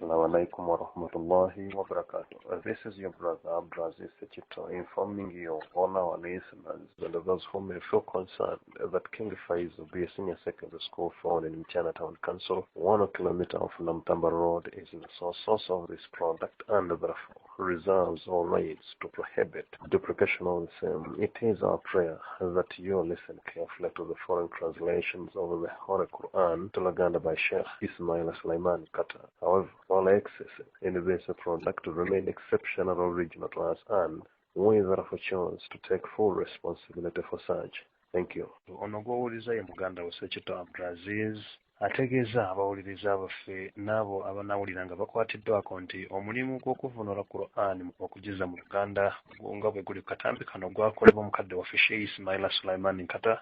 Assalamu alaikum wa rahmatullahi wa barakatuh. This is your brother Abdulaziz Sechito informing you, all our listeners, and those who may feel concerned that King Faiz will be a senior secondary school found in Chinatown Council, 1 kilometer of Namtamba Road, is the source of this product and therefore reserves all rights to prohibit duplication of the same. It is our prayer that you listen carefully to the foreign translations of the Holy Quran to Laganda by Sheikh Ismail Sulaiman Qatar. However, all access in this product remain exceptional original to us, and we therefore chose to take full responsibility for such. Thank you. Ono gw'owuliriza ye muganda we Ssekito Abdulaziz ategeeza abawuliriza baffe n'abo abanawulira nga bakwatiddwako nti omulimu gw'okuvunula Qur'an okugiza mu Uganda nga bwe guli katambi kano gwakolebwa omukadde waffe Sheikh Ismail Sulaiman Nkata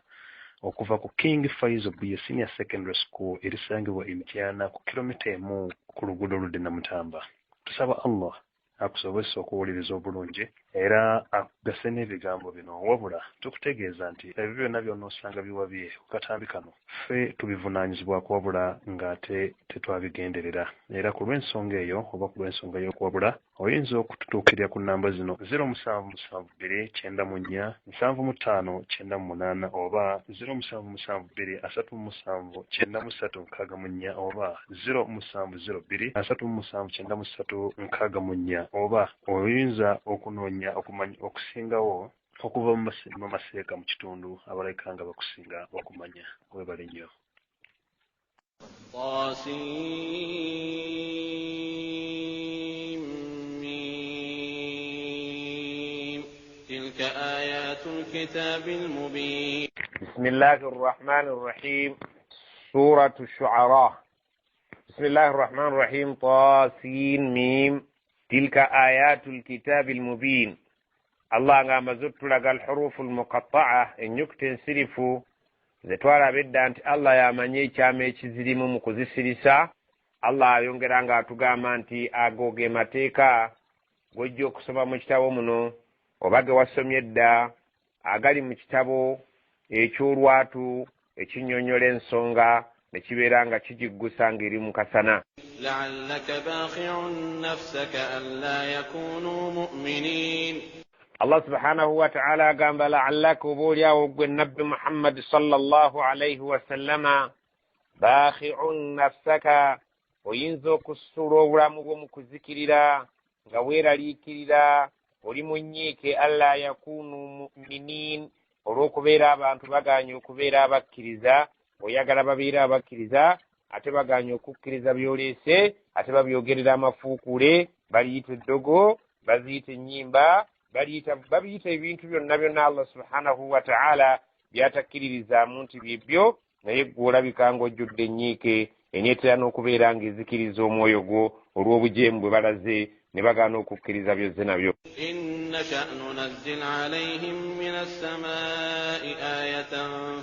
okuva ku King Faiz Senior Secondary School erisangibwa Mityana ku kilomita emu ku luguudo oludde Namutamba. Tusaba Allah akusobozesa okuwuliriza obulungi era akugase n'ebigambo bino, wabula tukutegeeza nti ebyo byonna byonna osanga biwabye ku katambi kano ffe tubivunaanyizibwako wabula ng'ate tetwabigenderera, era ku lw'ensonga eyo oba ku lw'ensonga y'okuwabula oyinza okututuukirira ku nnamba zino 0772-95-98 oba 0772-379-6364 oba 0702-379-6364 oba oyinza okunoonya okusingawo okuva mu maseeka mu kitundu abaleka nga bakusinga bakumanya. Webale nnyo. تلك آيات الكتاب المبين. بسم الله الرحمن الرحيم. سورة الشعراء. بسم الله الرحمن الرحيم. طاسين ميم. تلك آيات الكتاب المبين. الله ngamba zotulaga الحروف المقطعة enyukuta ensirifu zetwala bidda nti Allah yamanye ekyama ekizirimu mu kuzisirisa. Allah ayongera nga atugamba nti agoge mateeka gojja okusoma mu kitabo muno oba ge wasomye edda agali mu kitabo eky'olwatu ekinnyonnyola ensonga ne kibeera nga kijiggusa ng'eri mu kasana. لعلك باخع نفسك ألا يكونوا مؤمنين. Allah subhanahu wa ta'ala agamba la'allaka oboolyawo gwe nabbi Muhammad sallallahu alayhi wa sallama baakhi'un nafsaka oyinza okusula obulamu bwo mu kuzikirira nga weeraliikirira oli mu nnyiike alla yakunu mu'minin olw'okubeera abantu baganye okubeera abakkiriza oyagala babeera abakkiriza ate baganye okukkiriza byoleese ate babyogerera amafuukule baliyita eddogo baziyita ennyimba babiyita ebintu byonna byonna Allah subhanahu wa ta'ala byatakkiririzaamu nti byebyo naye gw'olabika ng'ojjudde ennyiike eneetera n'okubeera ng'ezikiriza omwoyo gwo olw'obujeemu bwe balaze ne bagaana okukkiriza byozze nabyo. إن نشأ ننزل عليهم من السماء آية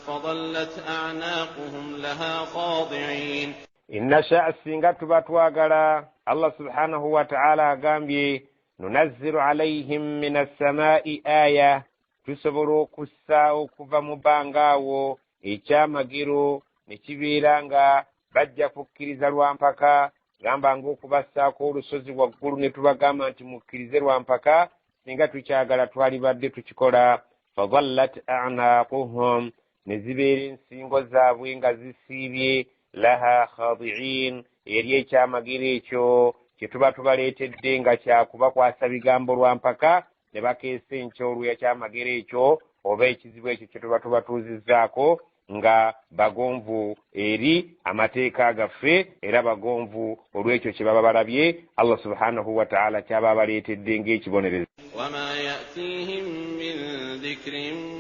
فظلت أعناقهم لها خاضعين. إن نشأ singa tuba twagala Allah subhanahu wa ta'ala agambye nunazzilu alayhim min as-samaa'i aya tusobola okussa okuva mu bbangaawo ekyamagero ne kibeera nga bajja kukkiriza lwampaka gamba ng'okubassaako olusozi waggulu ne tubagamba nti mukkirize lwampaka singa tukyagala twalibadde tukikola. fadallat a'naaquhum ne zibeera ensingo zaabwe nga zisiibye laha khadi'in eri ekyamagero ekyo kye tuba tubaleetedde nga kyakubakwasa bigambo lwampaka ne bakeesa enkyolwa ekyamagero ekyo oba ekizibu ekyo kye tuba tubatuuzizzaako nga bagonvu eri amateeka gaffe era bagonvu olw'ekyo kye baba balabye Allah subhanahu wa ta'ala kyaba baleetedde ng'ekibonerezo. وما يأتيهم من ذكر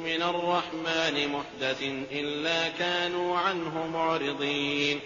من الرحمن محدث إلا كانوا عنه معرضين.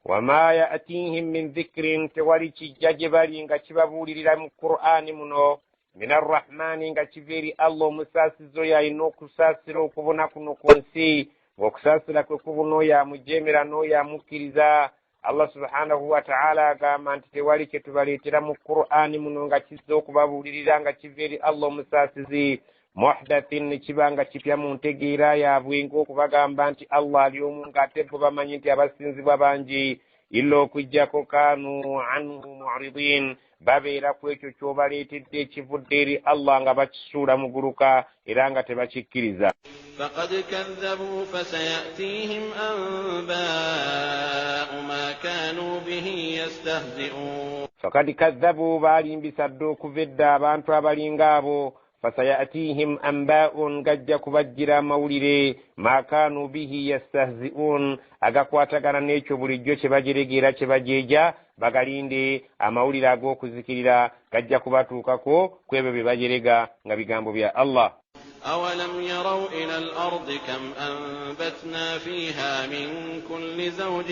وما يأتيهم من ذكر tewali kijja gye bali nga kibabuulirira mu Qur'ani muno min arrahmani nga kiveeri Allah omusaasizo yalina okusaasira okubona kuno ku nsi ng'okusaasira kwe kubona oyo amujeemera n'oyo amukkiriza. Allah subhanahu wa ta'ala agamba nti tewali kye tubaleetera mu Qur'ani muno nga kizza okubabuulirira nga kiveeri Allah omusaasizi muhdathin ne kiba nga kipya mu ntegeera yaabwe ng'okubagamba nti Allah ali omu ng'ate bo bamanyi nti abasinzibwa bangi illa okujjako kanu anhu mu'ridin babeera ku ekyo ky'obaleetedde ekivudde eri Allah nga bakisuula muguluka era nga tebakikkiriza. فقد كذبوا فسيأتيهم أنباء ما كانوا به يستهزئون. فقد كذبوا balimbisa dda okuva edda abantu abalinga abo. فسيأتيهم أنباء gajja kubajjira amawulire ma kanu bihi yastahzi'un agakwatagana n'ekyo bulijjo kye bajeregera kye bajeeja bagalinde amawulire ag'okuzikirira gajja kubatuukako ku ebyo bye bajerega nga bigambo bya Allah. أولم يروا إلى الأرض كم أنبتنا فيها من كل زوج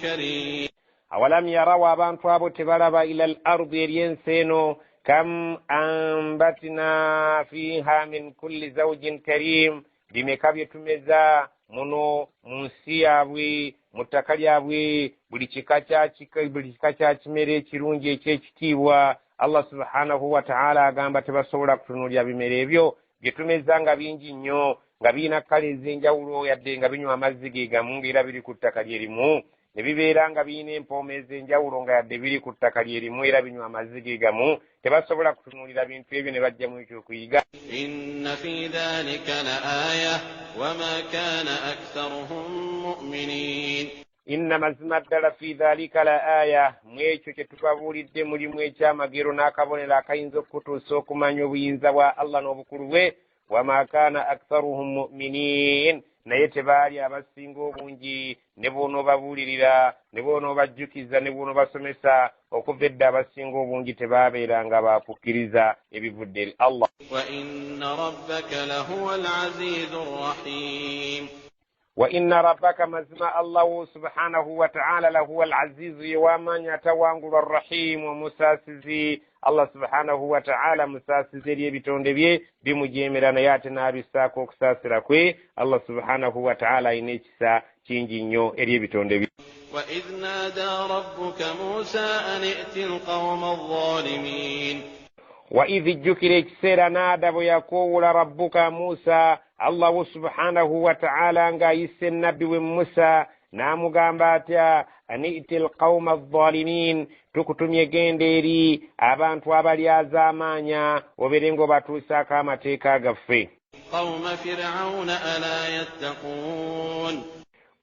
كريم. أولم يروا abantu abo tebalaba ila al-ard eryenseeno كم أنبتنا فيها من كل زوج كريم bimeka byetumeza muno munsi yaabwe mu ttaka lyabwe buli kika kya kimere ekirungi ekyekitiibwa. Allah subhanahu wa ta'ala agamba tebasobola kutunuulira bimere ebyo byetumeza nga bingi nnyo nga birina kkala ez'enjawulo yadde nga binywa amazzi ge gamu ng'era biri ku ttaka lyerimu ne bibeera nga birina empooma ez'enjawulo nga yadde biri ku ttaka lyerimu era binywa amazzi ge gamu tebasobola kutunuulira bintu ebyo ne bajjamu ekyokuyiga. inna fi dhalika la aya wama kana aktharuhum mu'minin. inna mazima ddala fi dhalika la aya mu ekyo kye tubabuulidde mulimu ekyamagero n'akabonero akayinza okutuusa okumanya obuyinza bwa Allah n'obukulu bwe. wama kana aktharuhum mu'minin naye tebaali abasinga obungi ne bw'onoobabuulirira ne bw'onoobajjukiza ne bw'onoobasomesa okuva edda abasinga obungi tebaabeeranga baakukkiriza ebivudde eri Allah. wa inna rabbaka lahuwa al-azizu ar-rahim. wa inna rabbaka mazima Allah subhanahu wa ta'ala lahuwa al-azizu yewamaanyi atawangulwa ar-rahim omusaasizi. Allah subhanahu wa ta'ala musaasizi eri ebitonde bye bimujeemera naye ate n'abissaako okusaasira kwe. Allah subhanahu wa ta'ala ayina ekisa kingi nnyo eri ebitonde bye. وإذ نادى ربك موسى أن ائت القوم الظالمين. وإذ جكر اكسير نادى ويقول ربك موسى الله سبحانه وتعالى nga yisse nabbi we Musa n'amugamba atya an ائti القوم الظالمين tukutumye genda eri abantu abalyazaamaanya obeere ng'obatuusaako amateeka gaffe. قوم فرعون ألا يتقون.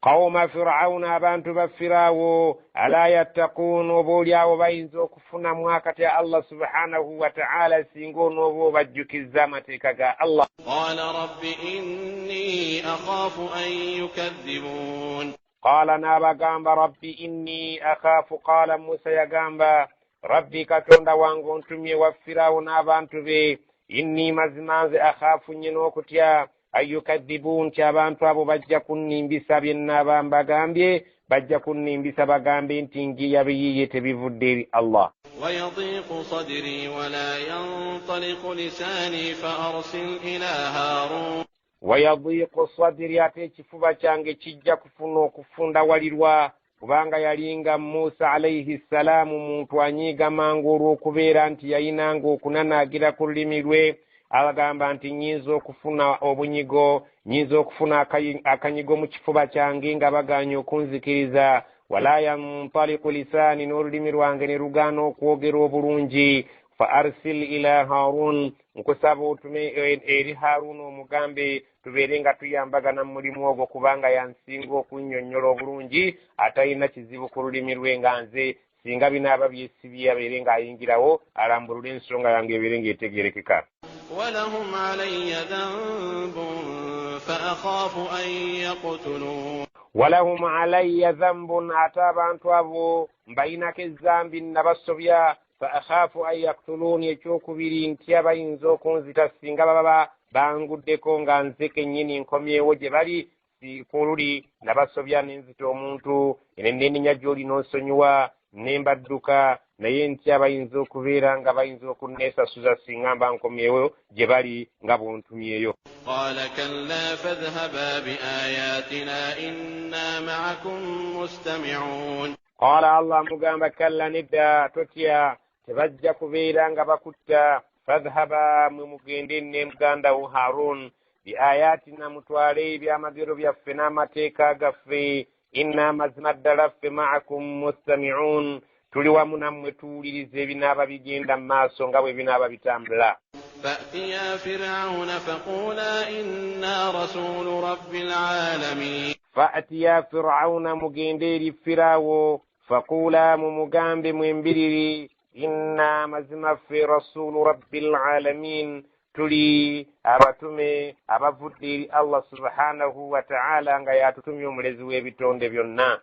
قوم فرعون abantu ba Firaawo ala yattaqun oboolyawo bayinza okufuna mwakati Allah subhanahu wa ta'ala singa onooba obajjukiza amateeka ga Allah. قال رب إني أخاف أن يكذبون. قال n'abagamba rabbi inni akhaafu qala Musa yagamba rabbi katonda wange ontumye wa Firaawo n'abantu be inni mazima nze akhaafu nnyo n'okutya ayukadhibun nti abantu abo bajja kunnimbisa bye nnaaba mbagambye bajja kunnimbisa bagambe nti ngiya biyiye tebivudde eri Allah. ويضيق صدري ولا ينطلق لساني فأرسل إلى هارون. ويضيق صدري ate ekifuba kyange kijja kufuna okufunda walirwa kubanga yalinga Musa alayhi salaamu muntu anyiiga mangu olw'okubeera nti yayinanga okunanaagira ku lulimi lwe. Agamba nti nyinza okufuna obunyigo nyinza okufuna akanyigo mu kifuba kyange nga baganya okunzikiriza. wala yantaliqu lisaani n'olulimi lwange ne lugaana okwogera obulungi. fa arsil ila Harun nkusaba otume eri Harun omugambe tubeere nga tuyambagana mu mulimu ogwo kubanga yansinga okunnyonnyola obulungi atalina kizibu ku lulimi lwe nga nze singa binaaba byesibye abeere ng'ayingirawo alambulula ensonga yange ebeere ng'etegerekeka. ولهم علي ذنب فأخاف أن يقتلون. ولهم علي ذنب ate abantu abo mbayinako ezzambi nabasobya فأخاف أن يقتلون ekyokubiri ntya bayinza okunzita singa baba banguddeko nga nze kennyini nkomyewo gye bali kululi nabasobya nenzita omuntu enenninya gy'oli n'onsonyiwa nembadduka naye ntya bayinza okubeera nga bayinza okunneesasuza singa mba nkomyewo gye bali nga bwontumyeyo. قال كلا فاذهبا بآياتنا إنا معكم مستمعون. قال الله mugamba kalla nedda totya tebajja kubeera nga bakutta. fadhhaba mwe mugende ne muganda wo Harun bi ayatina mutwale ebyamagero byaffe n'amateeka gaffe inna mazima ddala ffe ma'akum mustami'un tuli wamu nammwe tuwuliriza ebinaaba bigenda mu maaso nga bwe binaaba bitambula. فأتيا فرعون فقولا إنا رسول رب العالمين. فأتيا فرعون مجندير فراو فقولا ممجامب منبرري إنا مزم في رسول رب العالمين تلي أبتمي أبفدير الله سبحانه وتعالى أن ياتتمي ملزوي بتون دبيونا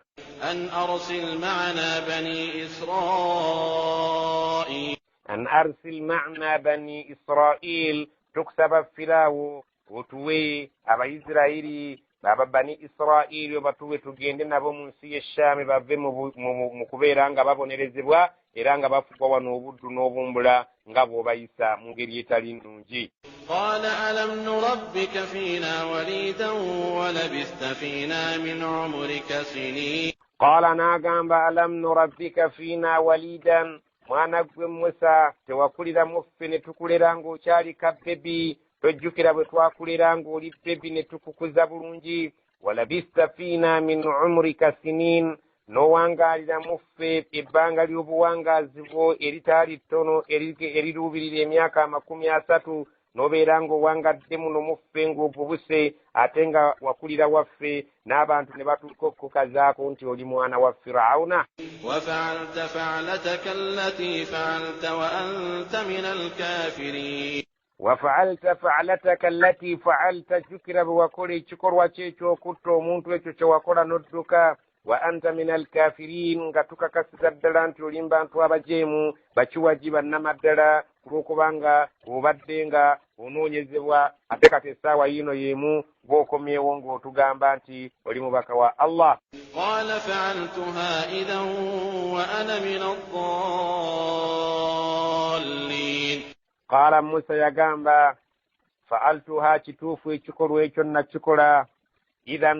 أن أرسل معنا بني إسرائيل. أن أرسل معنا بني إسرائيل تكسب فراو وتوي أبا إسرائيلي baba bani Israeli batuwe tugende nabo mu nsi y'Eshami bave mu kubeera nga babonerezebwa era nga bafugwa wano obuddu n'obumbula nga bw'obayisa mu ngeri etali nnungi. Qala alam nurabbika fina walidan wa labista fina min umrika sinin. Qala n'agamba alam nurabbika fina walidan, mwana gwe Musa tewakulira mu ffe ne tukulera ng'okyali kabbebi, tojjukira bwe twakulera ng'oli bebi ne tukukuza bulungi. Walabista fina min umrika sinin, n'owangaalira mu ffe ebbanga ly'obuwangaazi bwo eritaali ttono eriruubirira emyaka 30, n'obeera ng'owangadde muno mu ffe ng'obubuse, ate nga wakulira waffe n'abantu ne batukokazaako nti oli mwana wa Firawuna. Wafa'alta fa'lataka allati fa'alta wa anta min al-kafirin. Wafa'alta fa'lataka allati fa'alta, jukira bwe wakola ekikolwa kyekyo okutta omuntu ekyo kye wakola n'odduka. Wa anta min al-kafirin, nga tukakasiza ddala nti oli bantu abajeemu bakiwaji bannamaddala kulw'okubanga obadde nga onoonyezebwa ate kati essaawa yiino y'emu bw'okomyewo ng'otugamba nti oli mubaka wa Allah. Qala fa'altuha idhan wa ana min ad-dallin. Qala Musa yagamba fa'altuha, kituufu ekikolwa ekyo nakikola, idhan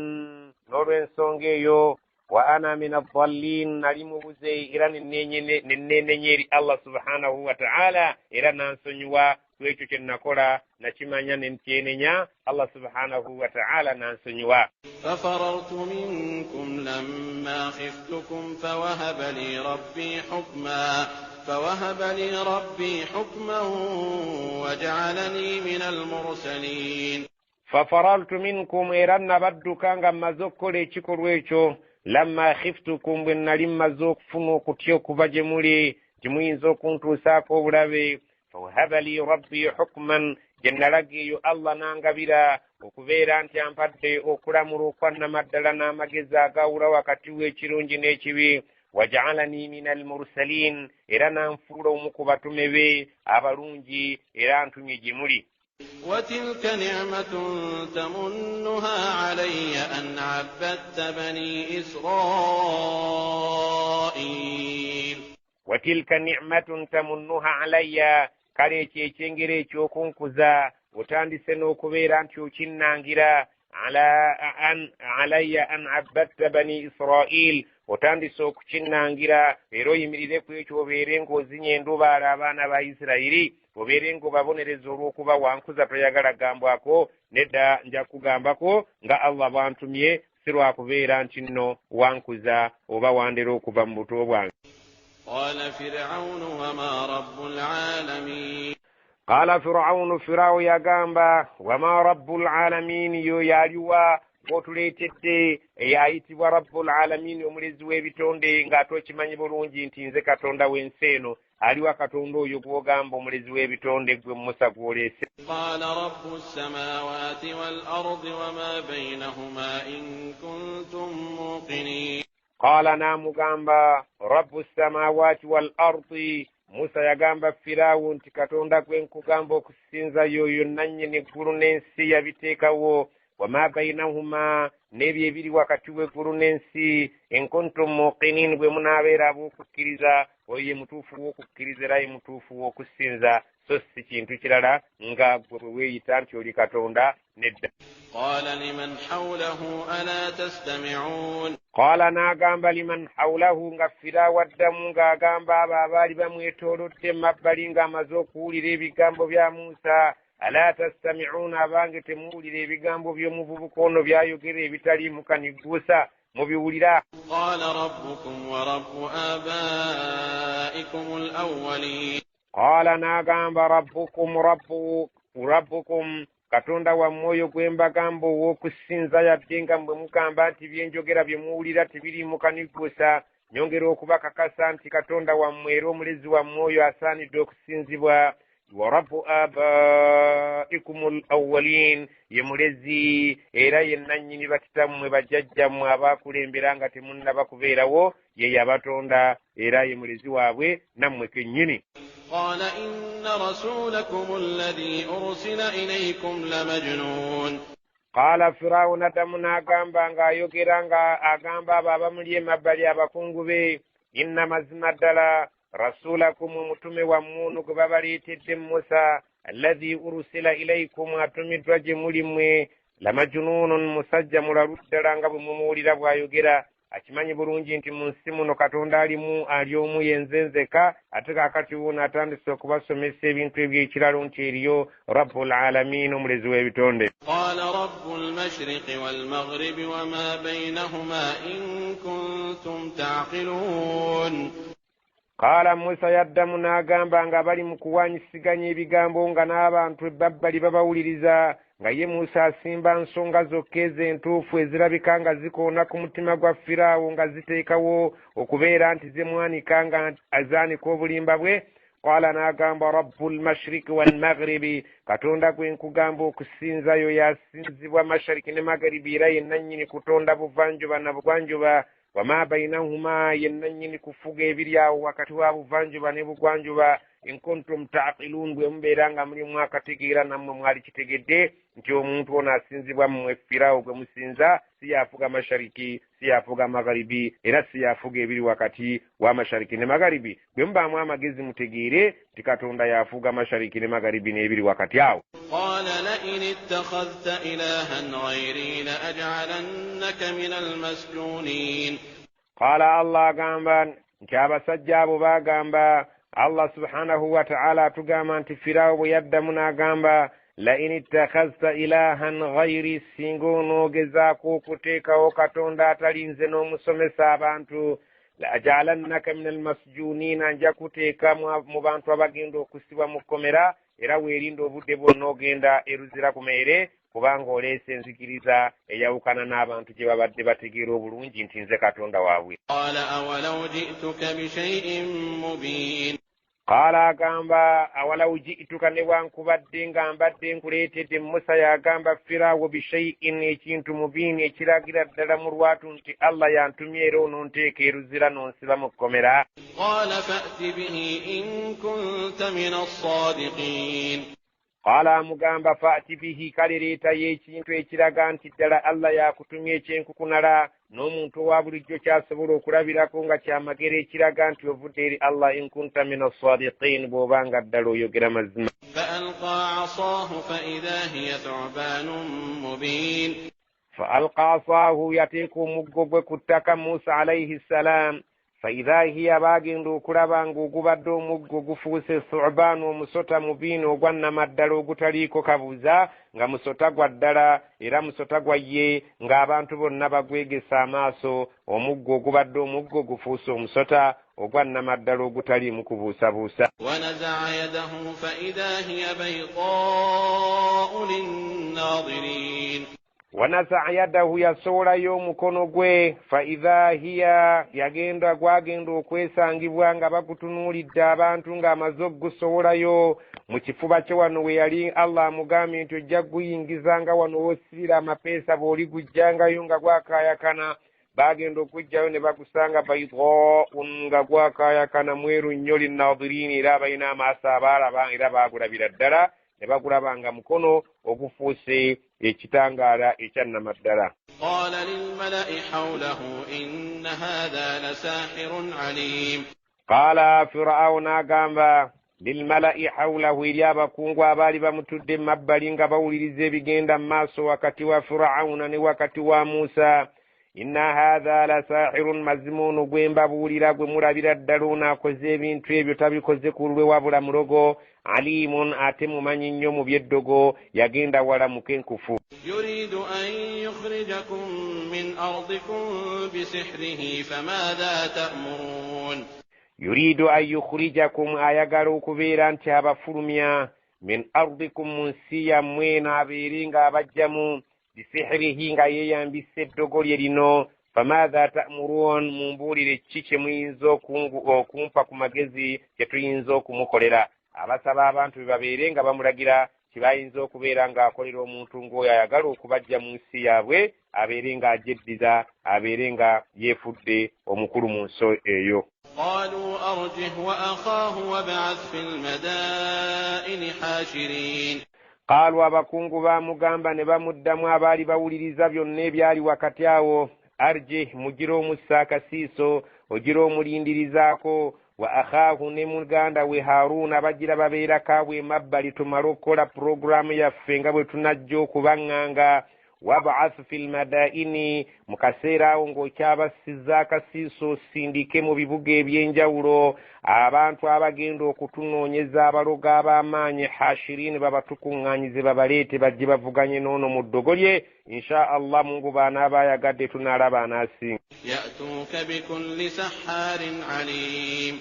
n'olw'ensonga eyo, wa ana min ad-dallin, nali mubuze era neneenenya eri Allah subhanahu wa ta'ala, era nansonyiwa ku ekyo kye nakola nakimanya ne ntyenenya Allah subhanahu wa ta'ala nansonyiwa. ففررت منكم لما خفتكم فوهب لي ربي حكما وجعلني من المرسلين. ففررت منكم إرنا بدك أن مزوكولي تشكرويتشو لما خفتكم بنالي مزوك فنو كتيوك بجمولي جموينزو كنتو ساكو بلاوي فوهب لي ربي حكما جنلقي الله نانغبيرا okubeera nti ampadde okulamula okwannamaddala n'amagezi agawula wakati w'ekirungi n'ekibi. Waja'alani min al-mursalin, era nanfuula omu ku batume be abalungi era ntumye gye muli. وتلك نعمة تمنها علي أن عبدت بني إسرائيل. وتلك نعمة تمنها علي, kale ekyengere ekyokunkuza otandise n'okubeera nti okinnangira alayya an abbadta bani Israil, otandise okukinnangira era oyimirire ku ekyo obeere ng'ozinya endubaala abaana ba Isirayiri, obeere ng'obabonereza olw'okuba wankuza toyagala gambwako, nedda nja kugambako nga Allah bwantumye, si lwakubeera nti nno wankuza oba wandera okuva mu buto bwange. قال فرعون وما رب العالمين. قال فرعون فراو يغامبا وما رب العالمين يو ياليوا gotuleetedde eyayitibwa rabbul alamin, omulezi w'ebitonde, ng'atokimanyi bulungi nti nze katonda w'ensi eno. aliwa katonda oyo gw'ogamba omulezi w'ebitonde gwe Musa gw'oleese. qala rabbu samawati wal ardi wama baynahuma in kuntum muqinin. Qala namugamba rabbu samawati wal ardi, Musa yagamba Firawo nti katonda gwe nkugamba okusinza yoyo nannyini eggulu n'ensi yabiteekawo, wama bainahuma, n'ebyo ebiri wakati w'eggulu n'ensi, in kuntum muqinin, bwe munaabeera ab'okukkiriza, oyo ye mutuufu w'okukkiriza era ye mutuufu w'okusinza, so si kintu kirala nga gwe bwe weeyita nti oli katonda, nedda. Qala liman hawlahu ala tastami'un. Qala n'agamba liman hawlahu, nga Firaawo addamu ng'agamba abo abaali bamwetoolodde mabbali ng'amaze okuwulira ebigambo bya Musa, ala tastami'un, abange temuwulira ebigambo by'omuvubuka ono byayogera ebitali mukanigguusa. mubiwulira. قال ربكم ورب آبائكم الأولين Qala n'agamba rabbukum katonda wammwe oyo gwe mbagamba ow'okusinza yadde nga bwe mugamba nti byenjogera bye muwulira tebiriimu kaniggusa, nyongera okubakakasa nti katonda wammwe era omulezi wammwe oyo asaanidde okusinzibwa. Wa rabbu abaikumul awwalin, ye mulezi era ye nannyini bakitammwe bajjajjammwe abaakulembera nga temunnaba kubeerawo, ye yabatonda era ye mulezi waabwe nammwe kennyini. قال إن رسولكم الذي أرسل إليكم لمجنون Qala Firawuna ddamu n'agamba ng'ayogera nga agamba abo abamuli emabbali abakungu be, inna mazima ddala rasulakum omutume wammwe ono gwe babaleetedde Musa alladhi ursila ilaykum atumiddwa gye muli mmwe lamajnunun musajja mulalu ddala nga bwe mumuwulira bw'ayogera. Akimanyi bulungi nti mu nsi muno katonda ali omu yenze nzeka, ate kaakati wuuno atandise okubasomesa ebintu eby'ekiralo nti eriyo rabbul alamin omulezi w'ebitonde. قال رب المشرق والمغرب وما بينهما إن كنتم تعقلون Qaala Musa yaddamu n'agamba nga bali mu kuwanyisiganya ebigambo nga n'abantu ebabbali babawuliriza, nga ye Musa asimba nsonga zokka ez'entuufu ezirabika nga zikoona ku mutima gwa Firaawo nga ziteekawo okubeera nti ze mwanika nga azaanika obulimba bwe. Qaala n'agamba rabbul mashriqi wal maghribi, katonda gwe nkugamba okusinza yo yasinzibwa mashariki ne magharibi era ye nannyini kutonda buvanjuba na bugwanjuba. Wama bainahuma ye nannyini kufuga ebiri awo wakati wa buvanjuba ne bugwanjuba. In kuntum ta'qilun, bwe mubeera nga mulimu akategeera nammwe mwali kitegedde nti omuntu ono asinzibwa mmwe Firaawo gwe musinza si yafuga mashariki si yafuga magharibi era si yafuga ebiri wakati wa mashariki ne magharibi. Bwe mubaamu amagezi mutegeere nti katonda yafuga mashariki ne magharibi n'ebiri wakati awo. قال لئن اتخذت إلها غيري لأجعلنك من المسجونين Qaala Allah agamba nti abasajja abo baagamba, Allah subhanahu wa ta'ala atugamba nti Firaawo bwe yaddamu n'agamba lain ittakhazta ilahan ghairi, singa onoogezaako okuteekawo katonda atali nze n'omusomesa abantu, la ajalannaka min almasjunina, nja kuteeka mu bantu abagenda okusibwa mu kkomera era weerinda obudde bwonna ogenda eruzira ku meere, kubanga oleese enzikiriza eyawukana n'abantu gye babadde bategeera obulungi nti nze katonda waabwe. قال أولو جئتك بشيء مبين Qaala agamba awalaw ji'tuka, ne wankubadde nga mbadde nkuleetedde. Musa yagamba Firaawo bishay'in, ekintu mubiini ekiragira ddala mu lwatu nti Allah yantumye era ononteeka eruzira nonsiba mu kkomera. قال فأت به إن كنت من الصادقين Qaala amugamba fa'ti bihi, kale leetayo ekintu ekiraga nti ddala Allah yakutumye ekyenkukunala n'omuntu owa bulijjo kyasobola okulabirako nga kyamagero ekiraga nti ovudde eri Allah, in kunta min as-sadiqin, bw'obanga ddala oyogera mazima. فألقى عصاه فإذا هي ثعبان مبين فألقى عصاه, yateeka omuggo gwe ku ttaka Musa alayhi salam. فإذا hiya, bagenda okulaba ng'ogubadde omuggo gufuuse thu'baan, omusota mubiini ogwannama ddala ogutaliiko kabuza, nga musota gwa ddala era musota gwa ye, ng'abantu bonna bagwegesa amaaso. Omuggo ogubadde omuggo gufuuse omusota ogwannama ddala ogutaliimu kubuusabuusa. ونزع يده فإذا هي بيضاء للناظرين Wanasa yadahu, yasoolayo omukono gwe. Faidha hiya, gwagenda okwesangibwa nga bagutunuulidde abantu ng'amaze okugusoolayo mu kifuba kye wano we yali Allah amugambye nti ojja guyingizanga wano wosibira amapeesa bw'oli gujjangayo nga gwakaayakana. Bagenda okujjayo ne bagusanga bayidhaa'un, nga gwakaayakana mweru nnyo linnadhiriini, era abalina amaaso abaalaba era baagulabira ddala ne bagulaba nga mukono ogufuuse ekitangaala ekyannama ddala. قال للملأ حوله إن هذا لساحر عليم Qaala Firawuna n'agamba lilmala'i hawlahu, eri abakungu abaali bamutudde mu mabbali nga bawuliriza ebigenda mu maaso wakati wa Firawuna ne wakati wa Musa, inna hadha lasahirun, mazima ono gwe mbabuulira gwe mulabira ddala onaakoze ebintu ebyo tabikoze ku lulwe wabula mulogo, alimun, ate mumanyi nnyo mu byeddogo, yagenda wala mukenkufu. يريد أن يخرجكم من أرضكم بسحره فماذا تأمرون يريد أن يخرجكم آيغارو كبيرا تهاب فرميا من أرضكم منسيا موين عبيرين بجمو بسحره غايان بسدقل يدينو فماذا تأمرون مبولي لتشيش mwinzo kumpa kumagezi kyetuyinza okumukolera abasaba abantu bebabeere nga bamulagira kibayinza okubeera ng'akolera omuntu ng'oyo ayagala okubajja mu nsi yaabwe abeere ng'ajeddiza abeere nga yeefudde omukulu mu nsi eyo. قالوا أرجه وأخاه وابعث في المدائن حاشرين قالوا abakungu baamugamba ne bamuddamu abaali bawuliriza byonna ebyali wakati awo arje mugira omussa akasiiso ogira omulindirizaako wa akhaahu ne muganda we Haruuna bagira babeerako abwe emabbali tumale okukola puroguramu yaffe nga bwe tunajja okubaŋŋanga wab'ath fil madaini mu kaseera awo ng'okyabasiza akasiiso osindike mu bibuga eby'enjawulo abantu abagenda okutunoonyeza abalogo ab'amaanyi hashirini babatukuŋŋaanyize babaleete bajje bavuganye n'ono mu ddogo lye insha allah mungu baanaaba ayagadde tunaalaba anaasinga. يأتوك بكل سحار عليم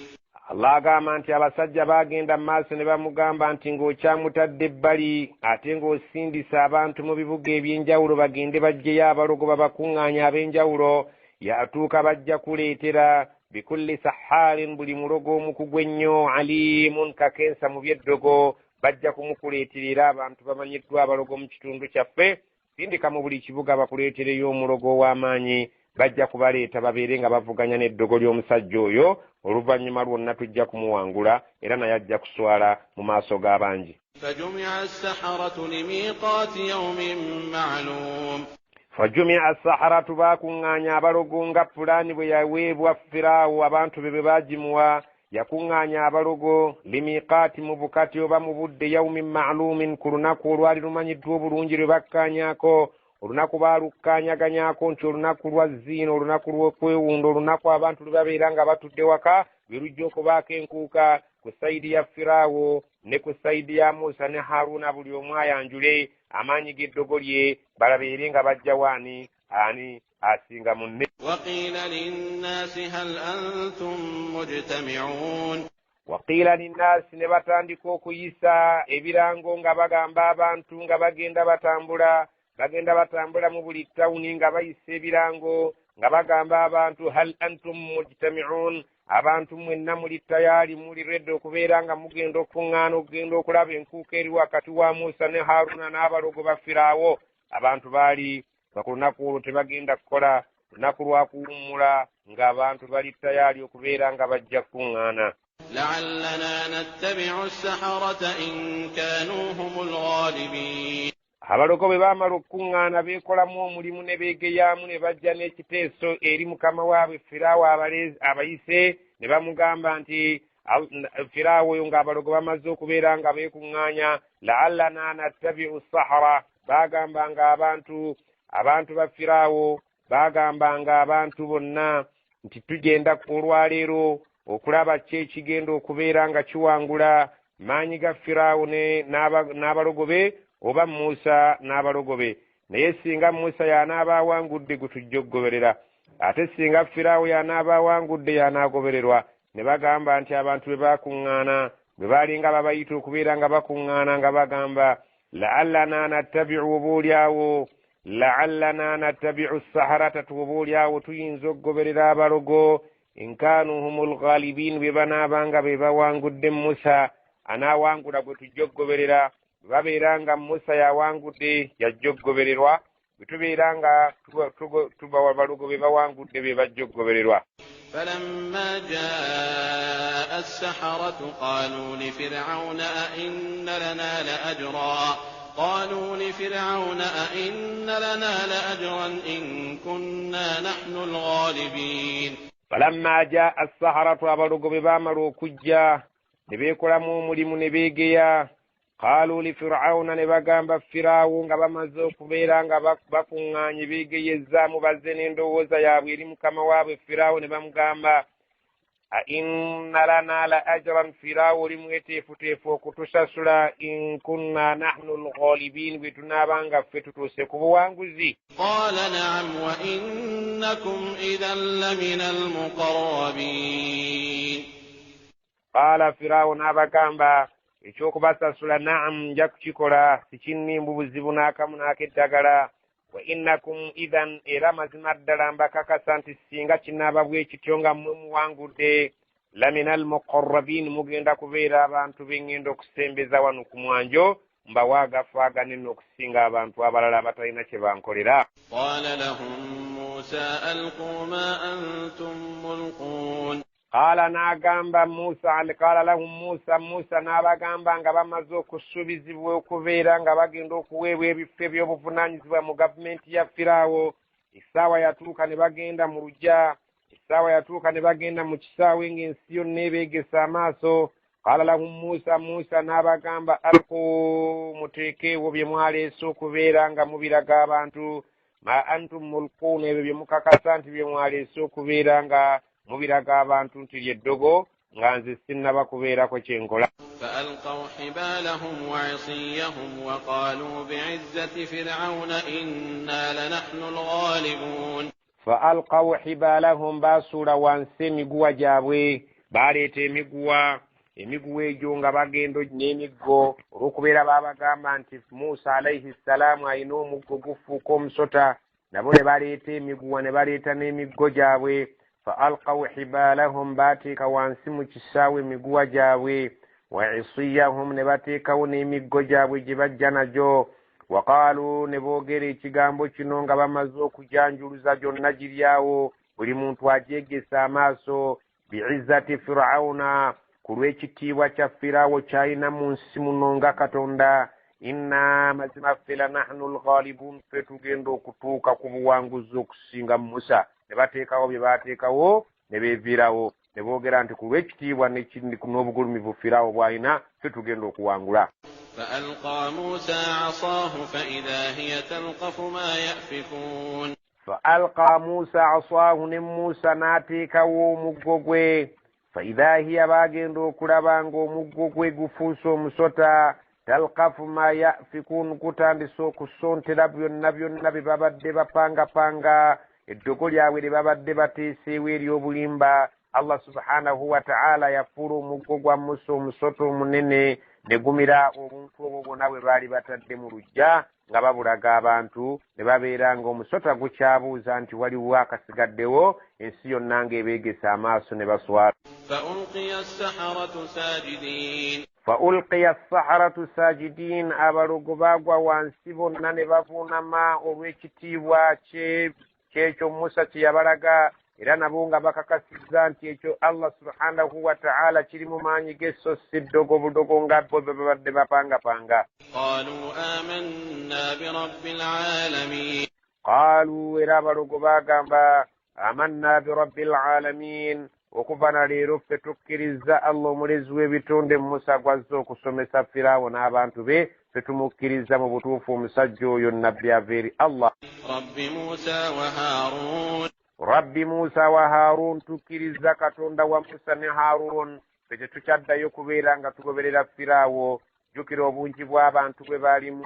Allah agamba nti abasajja bagenda mu maaso ne bamugamba nti ng'okyamutadde ebbali ate ng'osindisa abantu mu bibuga eby'enjawulo bagende bajjeyo abalogo babakuŋŋaanya ab'enjawulo yatuuka bajja kuleetera bikulli saharin buli mulogo omukugu ennyo alimun kakensa mu byeddogo bajja kumukuleetera era abantu bamanyiddwa abalogo mu kitundu kyaffe sindika mu buli kibuga bakuleetereyo omulogo w'amaanyi bajja kubaleeta babeere nga bavuganya n'eddogo ly'omusajja oyo oluvannyuma lwonna tujja kumuwangula era naye ajja kuswala mu maaso g'abangi. فجمع السحرة لميقات يوم معلوم fajumia as-saharatu bakuŋŋaanya abalogo nga pulaani bwe yaweebwa Firaawo abantu be baagimuwa yakuŋŋaanya abalogo limiqaati mu bukati oba mu budde yawmin ma'luumin ku lunaku olwali lumanyiddwa obulungi lwe bakkaanyaako olunaku baalukkaanyaganyako nti olunaku lwa zziino olunaku lw'okwewunda olunaku abantu lwe babeera nga batudde waka lwe lujja okubaako enkuuka ku sayidi ya Firaawo ne ku sayidi ya Musa ne Haruuna buli omu ayanjule amaanyi g'eddogo lye balabeere nga bajja waani ani asinga munne. وقيل للناس هل أنتم مجتمعون waqiila linnaasi ne batandika okuyisa ebirango nga bagamba abantu nga bagenda batambula mu buli tawuni nga bayisa ebirango nga bagamba abantu hal antum mujtami'un abantu mwenna muli tayaali muli redde okubeera nga mugenda okuŋŋaana okugenda okulaba enkuuka eri wakati wa Musa ne Haruuna n'abalogo ba Firaawo. Abantu baali ku lunaku olwo tebagenda kukola lunaku lwa kuwummula ng'abantu bali tayaali okubeera nga bajja kuŋŋaana. لعلنا نتبع السحرة إن كانوا هم الغالبين abalogo bwe baamala okuŋŋaana beekolamu omulimu ne beegeyaamu ne bajja n'ekiteeso eri mukama waabwe Firaawo abayise ne bamugamba nti Firaawo oyo ng'abalogo bamaze okubeera nga beekuŋŋaanya la'allana nattabi'u sahara baagambanga abantu ba Firaawo baagambanga abantu bonna nti tugenda olwaleero okulaba ki ekigenda okubeera nga kiwangula maanyi ga Firaawo n'abalogo be oba Musa n'abalogo be. Naye singa Musa y'anaaba awangudde gwe tujja okugoberera ate singa Firaawo y'anaaba awangudde y'anaagobererwa. Ne bagamba nti abantu be baakuŋŋaana bwe baalinga babayita okubeera nga bakuŋŋaana nga bagamba la'allana nattabi'u saharata oboolyawo tuyinza okugoberera abalogo in kaanu humul ghalibiin bwe banaabanga be bawangudde Musa anaawangula gwe tujja okugoberera. Babeera nga Musa yawangudde yajja okugobererwa bwe tubeera nga tuba abalogo be bawangudde be bajja okugobererwa. فلما جاء السحرة قالوا لفرعون أئن لنا لأجرا إن كنا نحن الغالبين فلما جاء السحرة abalogo be baamala okujja ne beekolamu omulimu ne beegeya qaalu li Fir'auna ne bagamba Firaawo nga bamaze okubeera nga bakuŋŋaanye beegeyezzaamu bazze n'endowooza yaabwe eri mukama waabwe Firaawo ne bamugamba ainna lana la ajran firawo limweteefuteefu okutusasula in kunna nahnu lghalibin bwe tunaabanga ffe tutuuse ku buwanguzi. qala na'am wa innakum idhan lamina almuqarrabin. qaala firawo n'abagamba ekyokubasasula na'am nja kukikola sikinnimbu buzibu n'akamu n'akeddagala. wa innakum idhan era mazima ddala mbakakasa nti singa kinaaba bwe kityo nga mmwe muwangudde lamina almuqarrabin mugenda kubeera abantu b'engenda okusembeza wano ku mwanjo mbawaagafaagane okusinga abantu abalala abatalina kye bankolera. qala lahum musa alqu ma antum mulqun. qaala lahum musa n'abagamba nga bamaze okusuubizibwa okubeera nga bagenda okuweebwa ebifo ebyobuvunaanyizibwa mu gavumenti ya firaawo. essaawa yatuuka ne bagenda mu lugya, essaawa yatuuka ne bagenda mu kisaawe ng'ensi yonna ebeegesa amaaso. qaala lahum musa n'abagamba alqu muteekeewo bye mwaleese okubeera nga mubiraga abantu, ma antum mulquun ebyo bye mukakasa nti bye mwaleese okubeera nga mubiraga abantu nti lyeddogo nga nze sinnaba kubeerako kyenkola. فألقوا حبالهم وعصيهم وقالوا بعزة فرعون إنا لنحن الغالبون. فألقوا حبالهم باسولا wansi emiguwa gyabwe baleeta emiguwa egyo nga bagendo n'emiggo olw'okubeera babagamba nti Musa alayhi salaamu alina omuggo gufuuka omusota, nabo ne baleeta emiguwa ne baleeta n'emiggo gyabwe. فألقوا حبالهم باتيك وانسمو كساوي مقوى جاوي وعصيهم نباتيكو نيميقو جاوي جبجانا جو. وقالوا نبوغيري چيغامبو چنونغا بمزوكو جانجولوزا جو نجرياو ولمونتو اجيجي ساماسو بعزة فرعون kulw'ekitiibwa kya firaawo kyalina mu nsi muno nga katonda. inna mazima ffe la nahnu lghalibun ffe tugenda okutuuka ku buwanguzi okusinga Musa. ne bateekawo bye baateekawo ne beevirawo ne boogera nti ku lw'ekitiibwa n'obugulumivu firaawo bw'alina ffe tugenda okuwangula. فألقى موسى عصاه فإذا هي تلقف ما يأفكون. فألقى موسى عصاه ne Musa n'ateekawo omuggo gwe. فإذا هي bagenda okulaba ng'omuggo gwe gufuuse omusota. talqafu ma yafikun kutandisa okusontera byonna bye babadde bapangapanga, eddogo lyabwe lye babadde bateeseewo ery'obulimba. Allah subhanahu wa ta'ala yafuula omuggo gwa Musa omusota omunene ne gumira obuntu obwo bwonna bwe baali batadde mu luggya nga babulaga abantu, ne babeera ng'omusota gukyabuuza nti waliwo akasigaddewo, ensi yonna ng'ebeegesa amaaso ne baswala. فألقي السحرة ساجدين abalogo bagwa wansi bonna ne bavuunama olw'ekitiibwa kyekyo Musa kye yabalaga, era nabo nga bakakasizza nti ekyo Allah subhanahu wa ta'ala kiri mu maanyi ge so si ddogo budogo nga bo babadde bapangapanga. qaalu era abalogo bagamba amanna birabbil alamin, okuva na leero ffe tukkiriza Allah omulezi w'ebitonde Musa gwazze okusomesa Firaawo n'abantu be, ffe tumukkiriza mu butuufu omusajja oyo nabbi ava eri Allah. Rabbi Musa wa Haarun, tukkiriza Katonda wa Musa ne Haarun, ffe tetukyaddayo kubeera nga tugoberera Firaawo. Jjukira obungi bw'abantu bwe baalimu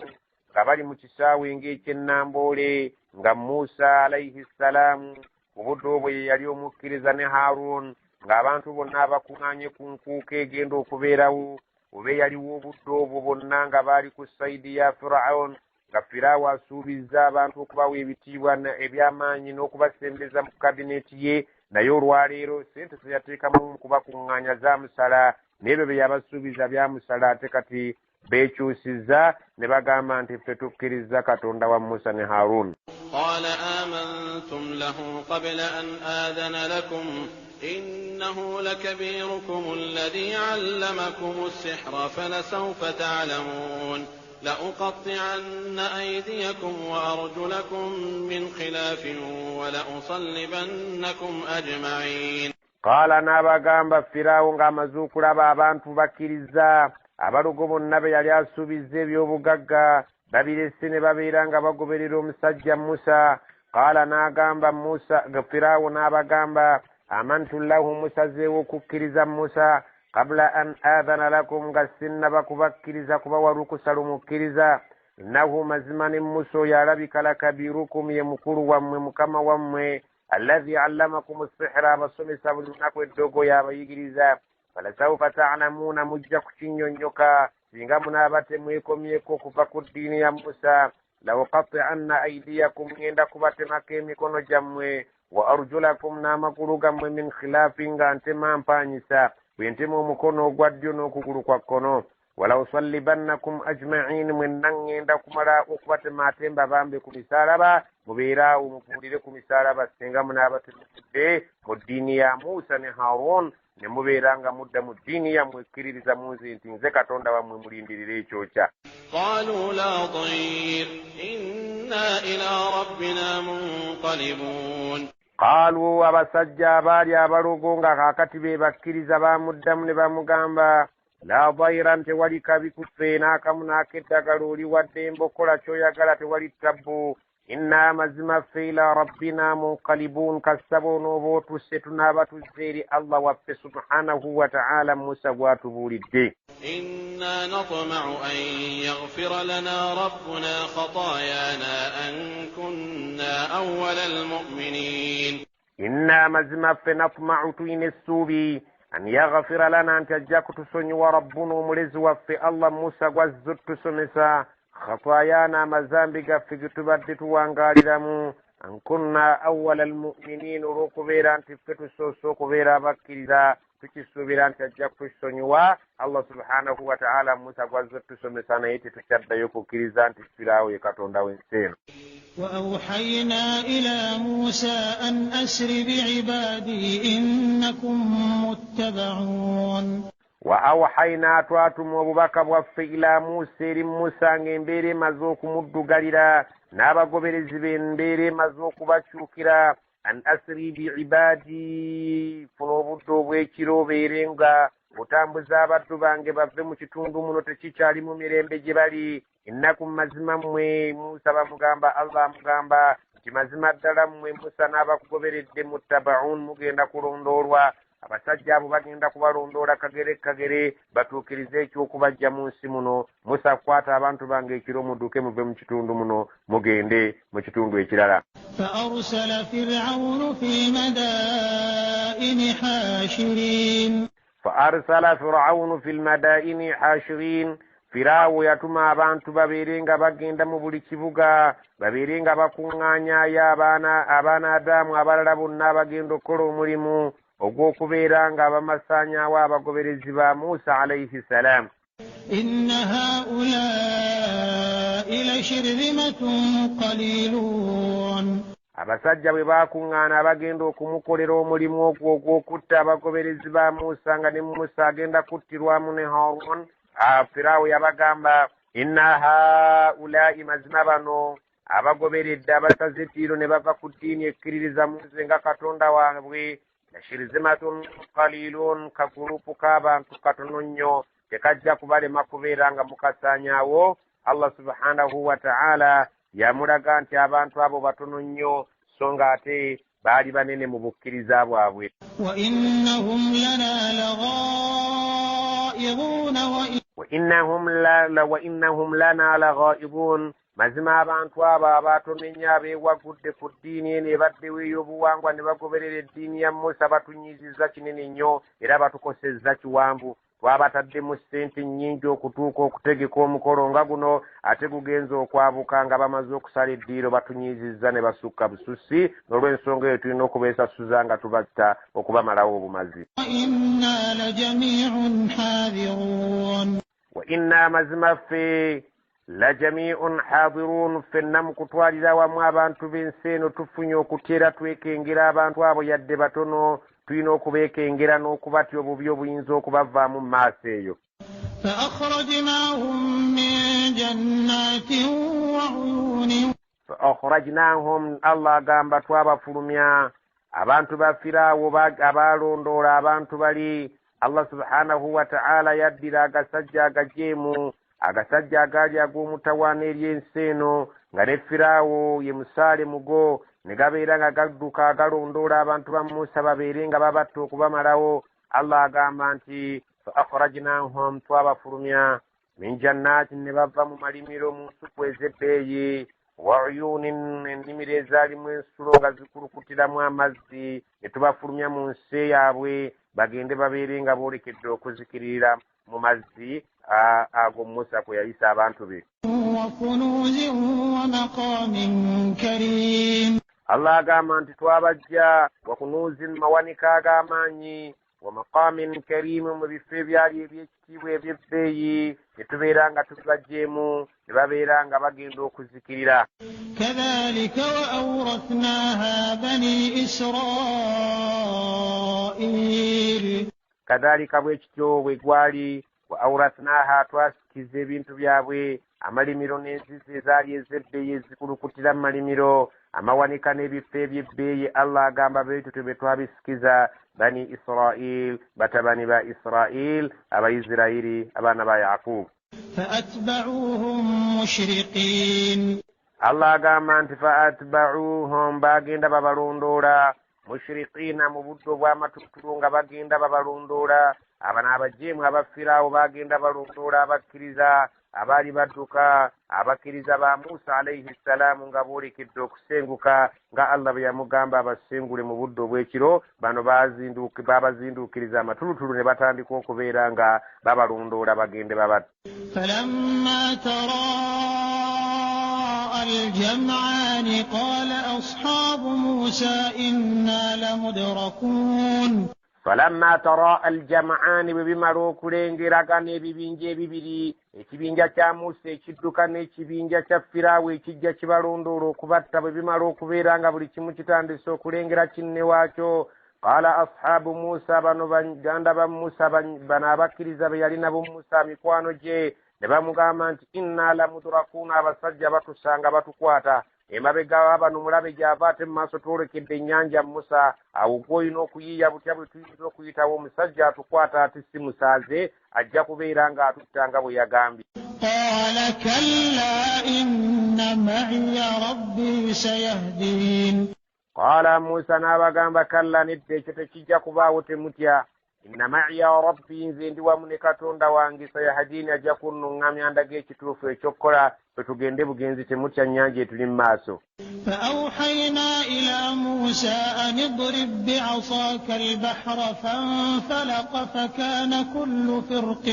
nga bali mu kisaawe ng'ekyennamboole, nga Musa alayhi salaamu mu budde obwo ye yali omukkiriza ne Haarun, ng'abantu bonna abakuŋŋaanye ku nkuuka egenda okubeerawo, oba yaliwo obudde obwo bonna nga baali ku sayidi ya Firaawuni, nga Firaawo asuubizza abantu okubawa ebitiibwa eby'amaanyi n'okubasembeza mu kabineeti ye, naye olwaleero sente ze yateekamu kubakuŋŋaanya zaamusala, n'ebyo bye yabasuubiza byamusala, ate kati beekyusizza ne bagamba nti ffe tukkiriza Katonda wa Musa ne Haarun. قال آمنتم له قبل أن آذن لكم إنه لكبيركم الذي علمكم السحر فلسوف تعلمون لأقطعن أيديكم وأرجلكم من خلاف ولأصلبنكم أجمعين. قال نابغamba Firaawo ng'amaze okulaba abantu bakkiriza, abalogo bonna be yali asuubizza eby'obugagga babirese ne babeera nga bagoberera omusajja Musa. Qaala n'agamba Musa, Firaawo n'abagamba amantu lahu musazeewo okukkiriza Musa qabla an adhana lakum nga sinnaba kubakkiriza kubawa lukusa lumukkiriza innahu mazima ne Musa oyo alabika lakabirukum ye mukulu wammwe mukama wammwe alladhi allamakum as-sihra abasomesa buli lunaku eddogo yabayigiriza falasawfa ta'lamuuna mujja kukinnyonnyoka singa munaabate mwekomyeko okuva ku ddiini ya Musa lawqati'anna aydiyakum ngenda kubatemako emikono gyammwe wa arjulakum n'amagulu gammwe min khilaafin nga ntema mpaanyisa bwe ntema omukono ogwa ddyo n'okugulu kwa kkono wala usallibannakum ajma'in mwenna ngenda kumala okubatema atemba bambe ku misaalaba mubeeraawo mubuulire ku misaalaba singa munaabatemukidde mu ddiini ya Musa ne Haroon ne mubeera nga mudda mu ddiini yammwe ekkiririza mu nze nti nze Katonda wammwe mulindirira ekyokya. قالوا لا ضير إنا إلى ربنا منقلبون قالوا abasajja abaali abalogo nga kaakati be bakkiriza bamuddamu ne bamugamba la dayran tewali kabi kuffe n'akamu n'akeddagala oli wadde embokola ky'oyagala tewali tabbu inna mazima ffe ila rabbina munqalibun kasaba onooba otusse tunaaba tuzze eri Allah waffe subhanahu wa ta'ala Musa bw'atubuulidde. إنا نطمع أن يغفر لنا ربنا خطايانا أن كنا أول المؤمنين إنا مزما فنطمع توين السوبي أن يغفر لنا أن تجاك تسني وربنا ملز وفي الله موسى وزد تسمسا خطايانا مزامبك في كتبت وانغالدمو أن كنا أول المؤمنين ركبيرا تفتو سوسو كبيرا بكيرا tukisuubira nti ajja kutusonyiwa Allah subhanahu wa ta'ala Musa gwazze tusomesa naye tetukyaddayo kukkiriza nti firaawo ye Katonda w'ensi eno. وأوحينا إلى موسى أن أسر بعبادي إنكم متبعون وأوحينا twatuma obubaka bwaffe ila Musa eri Musa ng'embeera emaze okumuddugalira n'abagoberezi be embeera emaze okubakyukira an asri bi'ibadi funa obudde obw'ekiro obeere nga otambuza abaddu bange bave mu kitundu muno tekikyali mu mirembe gye bali innakum mazima mmwe Musa bamugamba Allah amugamba nti mazima ddala mmwe Musa n'abakugoberedde muttabaun mugenda kulondoolwa abasajja abo bagenda kubalondoola kagere batuukirize ekyokubajja mu nsi muno. Musa kwata abantu bange ekiro mudduke muve mu kitundu muno mugende mu kitundu ekirala. فأرسل فرعون في المدائن حاشرين فأرسل فرعون في المدائن حاشرين Firaawo yatuma abantu babeere nga bagenda mu buli kibuga babeere nga bakuŋŋaanyaayo abaana Adamu abalala bonna abagenda okukola omulimu ogw'okubeera nga bamasaanyaawo abagoberezi ba Musa alayhi salaam. إن هؤلاء لشرذمة قليلون abasajja bwe baakuŋŋaana abagenda okumukolera omulimu ogwo ogw'okutta abagoberezi ba Musa nga ne Musa agenda kuttirwamu ne Haroon. Firaawo yabagamba inna haulaa'i mazima bano abagoberedde abasaze ettiiro ne bava ku ddiini ekkiririza mu nze nga Katonda waabwe lashirzimatun qalilun kagurupu k'abantu katono nnyo tekajja kubalema kubeera nga mukasaanyaawo. Allah subhanahu wa ta'ala yamulaga nti abantu abo batono nnyo so nga ate baali banene mu bukkiriza bwabwe. وإنهم لنا لغائظون وإنهم لنا لغائظون mazima abantu abo abatono ennyo abeewagudde ku ddiini eno ebaddewo ey'obuwangwa ne bagoberera eddiini ya Musa batunyiizizza kinene nnyo era batukosezza kiwanvu. Twabataddemu ssente nnyingi okutuuka okutegeka omukolo nga guno ate gugenza okwabuka nga bamaze okusala eddiiro batunyiizizza ne basukka bususi n'olw'ensonga eyo tulina okubeesasuza nga tubatta okubamalawo obumazi. wa inna mazima ffe la jami'un hadirun ffenna mu kutwalira wamu abantu b'ensi eno tufunye okuteera twekengera abantu abo yadde batono tulina okubeekengera n'okubatya obubi obuyinza okubavaamu mu maaso eyo. فأخرجناهم Allah agamba twabafulumya abantu ba Firaawo abalondoola abantu bali. Allah subhanahu wa ta'ala yaddira agasajja agajeemu agasajja agaali ag'omutawaana eri ensi eno nga ne Firaawo ye musaale mugo ne gabeera nga gadduka galondoola abantu ba Musa babeere nga babatta okubamalawo. Allah agamba nti fa akhrajnahum, twabafulumya min jannatin, ne bava mu malimiro mu nsuku ez'ebbeeyi, wa uyunin, ennimiro ezaalimu ensulo nga zikulukutiramu amazzi, ne tubafulumya mu nsi yaabwe bagende babeere nga boolekedde okuzikiririra mu mazzi ago Musa kwe yayisa abantu be. Allah agamba nti twabajja wa kunuzin, mawanika ag'amaanyi, wa maqamin karimu, mu bifo ebyali eby'ekitiibwa eby'ebbeeyi, ne tubeera nga tubagjeemu ne babeera nga bagenda okuzikirira. kadhalika wa awrathnaha bani Israil, kadhalika bwe kityo bwe gwali. Wa awrathnaha, twasikiza ebintu byabwe, amalimiro n'enzizi ezaali ez'ebbeeyi ezikulukutira mu malimiro, amawanika n'ebifo eby'ebbeeyi. Allah agamba beetyo twe twabisikiza bani Israil, batabani ba Israil, Abaisirayiri, abaana ba Yaqubu. فأتبعوهم مشرقين. Allah agamba nti faatba'uhum, bagenda babalondoola, mushriqiina, mu budde obw'amatutulu nga bagenda babalondoola. Abano abajeemu aba Firaawo bagenda balondoola abakkiriza abaali badduka, abakkiriza ba Musa alayhi salaamu nga boolekedde okusenguka nga Allah bwe yamugamba abasengule mu budde obw'ekiro. Bano babazinduukiriza amatulutulu ne batandika okubeera nga babalondoola bagende babatta. فلما تراءى الجمعان قال أصحاب موسى إنا لمدركون. falamma tara aljam'aani, bwe bimala okulengeragana ebibinja ebibiri, ekibinja kya Musa ekidduka n'ekibinja kya Firaawo ekijja kibalondoola okubatta, bwe bimala okubeera nga buli kimu kitandise okulengera kinne waakyo, qaala ashaabu Musa, bano baganda ba Musa, bano abakkiriza be yali nabo Musa mikwano gye, ne bamugamba nti inna lamudrakuuna, abasajja batusanga batukwata. Emabega bano mulabe gy'ava ate mu maaso twolekedde ennyanja Musa, awo gw'olina okuyiiya butya bwe tuyinza okuyitawo omusajja atukwata ate si musaaze, ajja kubeera ng'atutta bwe yagambye. قال كلا إن معي ربي سيهدين. Qaala Musa n'abagamba kalla, nedda, ekyo tekijja kubaawo, temutya. Inna ma'iya rabbi, nze ndi wamu ne Katonda wange, sayahdini, ajja kunnuŋŋamya ndaga ekituufu ekyokkola, ffe tugende bugenzi, temutya, nnyanja etuli mu maaso. فأوحينا إلى موسى أن اضرب بعصاك البحر فانفلق فكان كل فرق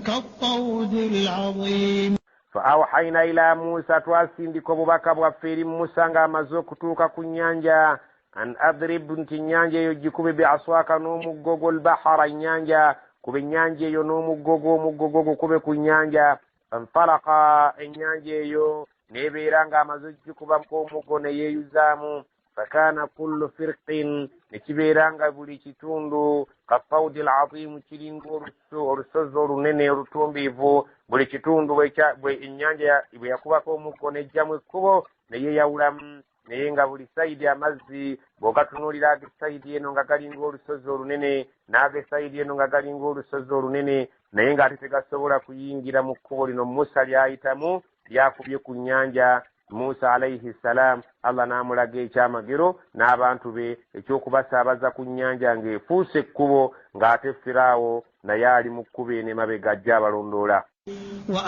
كالطود العظيم. فأوحينا إلى موسى, twasindika obubaka bwaffe eri Musa ng'amaze okutuuka ku nnyanja, an adrib, nti ennyanja eyo gikube bi'aswaka n'omuggogo, albahara, ennyanja, kube ennyanja eyo n'omuggogo, omuggogo gukube ku nnyanja. Fanfalaka, ennyanja eyo nebeera ng'amaze ogikubako omuggo ne yeeyuzaamu. Fakana kullu firqin, ne kibeera nga buli kitundu kattawdi al-azimu, kiringa olusozi olunene olutumbiivu. Buli kitundu bwe ennyanja bwe yakubako omuggo nejjamu ekkubo ne yeeyawulamu, naye nga buli sayidi amazzi bw'ogatunuulira ag'esayidi eno nga galinga olusozi olunene, n'ag'esayidi eno nga galinga olusozi olunene, naye ng'ate tegasobola kuyingira mu kkubo lino Musa ly'ayitamu, lyakubye ku nnyanja. Musa alayhi salaam, Allah n'amulaga ekyamagero n'abantu be eky'okubasaabaza ku nnyanja ng'efuuse ekkubo, ng'ate Firaawo naye ali mu kkubo eno emabega ajja abalondoola. wa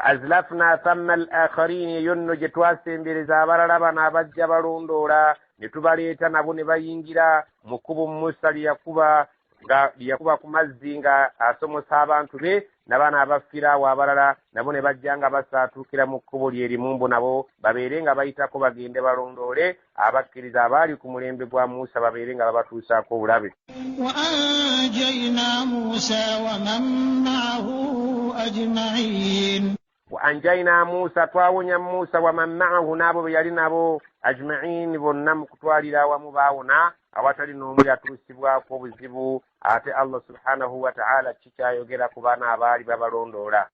azlafna thamma al-akharin, eyo nno gye twasembereza abalala bano abajja balondoola, ne tubaleeta nabo ne bayingira mu kkubo Musa lyakuba ku mazzi nga asomosa abantu be, n'abaana aba Firaawo abalala nabo ne bajja nga basaatuukira mu kkubo lyerimu, mbu nabo babeere nga bayitako bagende balondoole abakkiriza abaali ku mulembe gwa Musa, babeere nga babatuusaako obulabe. wa anjayna Musa, twawonya Musa wa man ma'ahu, n'abo be yali nabo, ajma'in, bonna mu kutwalira awamu baawona, awatali n'omu yatuusibwako obuzibu. Ate Allah subhanahu wa ta'ala kikyayogera ku baana abaali babalondoola.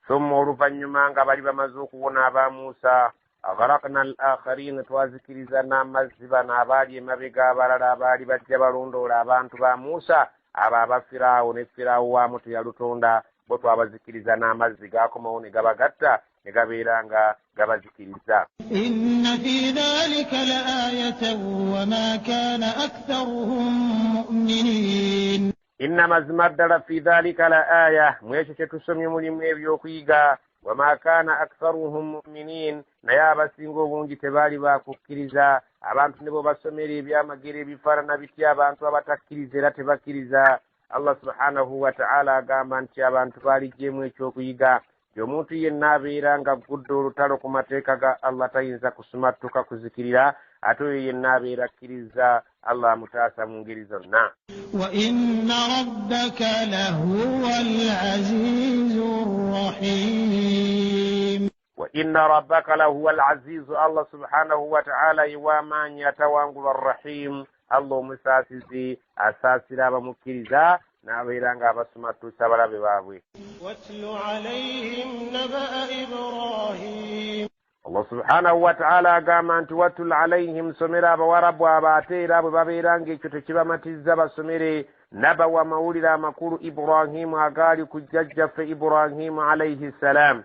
Thumma oluvannyuma nga bali bamaze okuwona aba Musa, aghraqna al-akharin, twazikiriza n'amazzi bano abaali emabega abalala abaali bajja balondoola abantu ba Musa, abo aba Firaawo, ne Firaawo waamu teyalutonda, bo twabazikiriza n'amazzi gaakomawo ne gabagatta ne gabeera nga gabazikiriza. inna fi dhalika laayatan wama kana aktharuhum mu'minin. Inna mazima ddala fi dhalika la aya, mu ekyo kye tusomye mulimu ebyokuyiga. Wama kana aktharuhum mu'minin, naye abasinga obungi tebaali bakukkiriza. Abantu ne bo basomera ebyamagero ebifaanana bitya abantu abatakkiriza era tebakkiriza. Allah subhanahu wa ta'ala agamba nti abantu baaligyemu ekyokuyiga. Omuntu yenna abeera nga aggudde olutalo ku mateeka ga Allah tayinza kusumattuka kuzikirira, ate oyo yenna abeera akkiriza Allah amutaasa mu ngeri zonna. wa inna rabbaka lahuwal azizur rahim. Wa inna rabbaka lahuwal azizu, Allah subhanahu wa ta'ala iwamaanyi atawangula arrahim, Allah omusaasizi asaasira abamukkiriza n'abeera nga abasumattusa balabe baabwe. watlu alayhim naba'a Ibrahim. Allah subhanahu wa ta'ala agamba nti watul alayhim, somera abawarabu abo ate era bwe babeera ng'ekyo tekibamatizza basomere nabawa mawulire amakulu Ibrahimu agaali ku jjajjaffe Ibrahimu alayhi salam.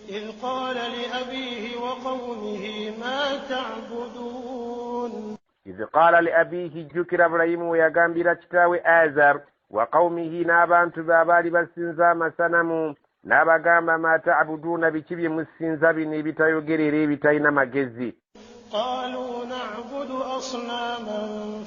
إذ قال لأبيه وقومه ما تعبدون. إذ قال لأبيه جكر إبراهيم ويغامبira kitaawe Azar wa qawmihi n'abantu be abaali basinza amasanamu n'abagamba ma ta'buduuna biki bye musinza bino ebitayogerera ebitalina magezi. قالوا نعبد أصناما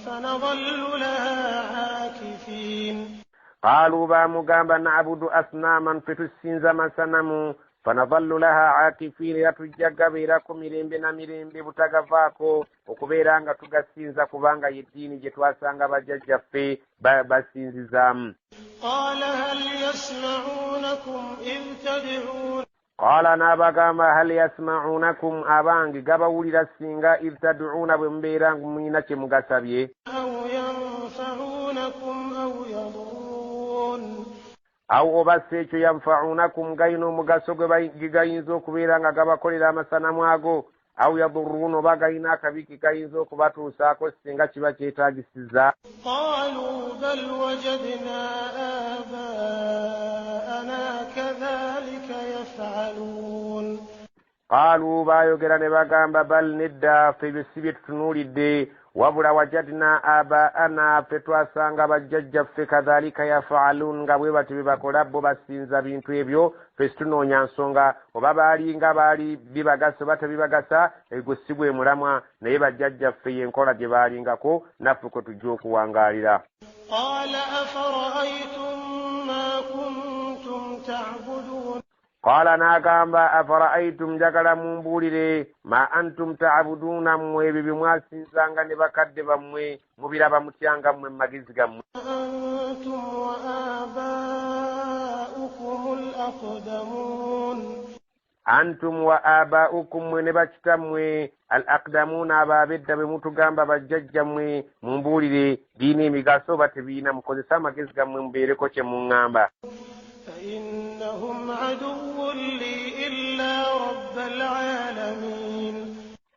فنظل لها عاكفين. قالوا bamugamba na'budu asnaman fetusinza masanamu fanadhallu laha aakifin, era tujja gabeerako mirembe na mirembe butagavaako okubeera nga tugasinza kubanga yeddiini gye twasanga bajjajjaffe basinzizaamu. قال هل يسمعونكم إذ تدعون. Qala n'abagamba hal yasma'unakum, abange gabawulira singa idh tad'uuna bwe mubeera muyina kye mugasabye. أو ينفعونكم أو يضرون. Awo oba si ekyo yanfa'unakum, gayina omugaso gwe gayinza okubeera nga gabakolera amasanamu ago. Aw yadurruun, oba gayina akabi ke gayinza okubatuusaako singa kiba kyetaagisiza. قالوا بل وجدنا آباءنا كذلك يفعلون. Qaalu, baayogera ne bagamba bal nedda ffe ebyo si bye tutunuulidde, wabula wajadna abaana, ffe twasanga bajjajjaffe kadhalika yafaaluun, nga bwe bati bye bakola bo basinza bintu ebyo, ffe situnoonya nsonga oba baali nga baali bibagasa oba tebibagasa, egwo si bwe mulamwa, naye bajjajjaffe yenkola gye baalingako, naffe kwe tujja okuwangaalira. قال أفرأيتم ما كنتم تعبدون. Qala n'agamba afara'aytum, njagala mumbuulire ma antum ta'buduuna, mmwe ebyo bye mwasinzanga ne bakadde bammwe mubiraba mutyanga mmwe magezi gammwe. أنتم وآباؤكم الأقدمون. Antum wa aba'ukum, mmwe ne bakitammwe al-aqdamuuna, ababedda be mutugamba bajjajjammwe, mumbuulire biina emigaso oba tebiina, mukozese amagezi gammwe mubeereko kye muŋŋamba. فإنهم عدو لي إلا رب العالمين.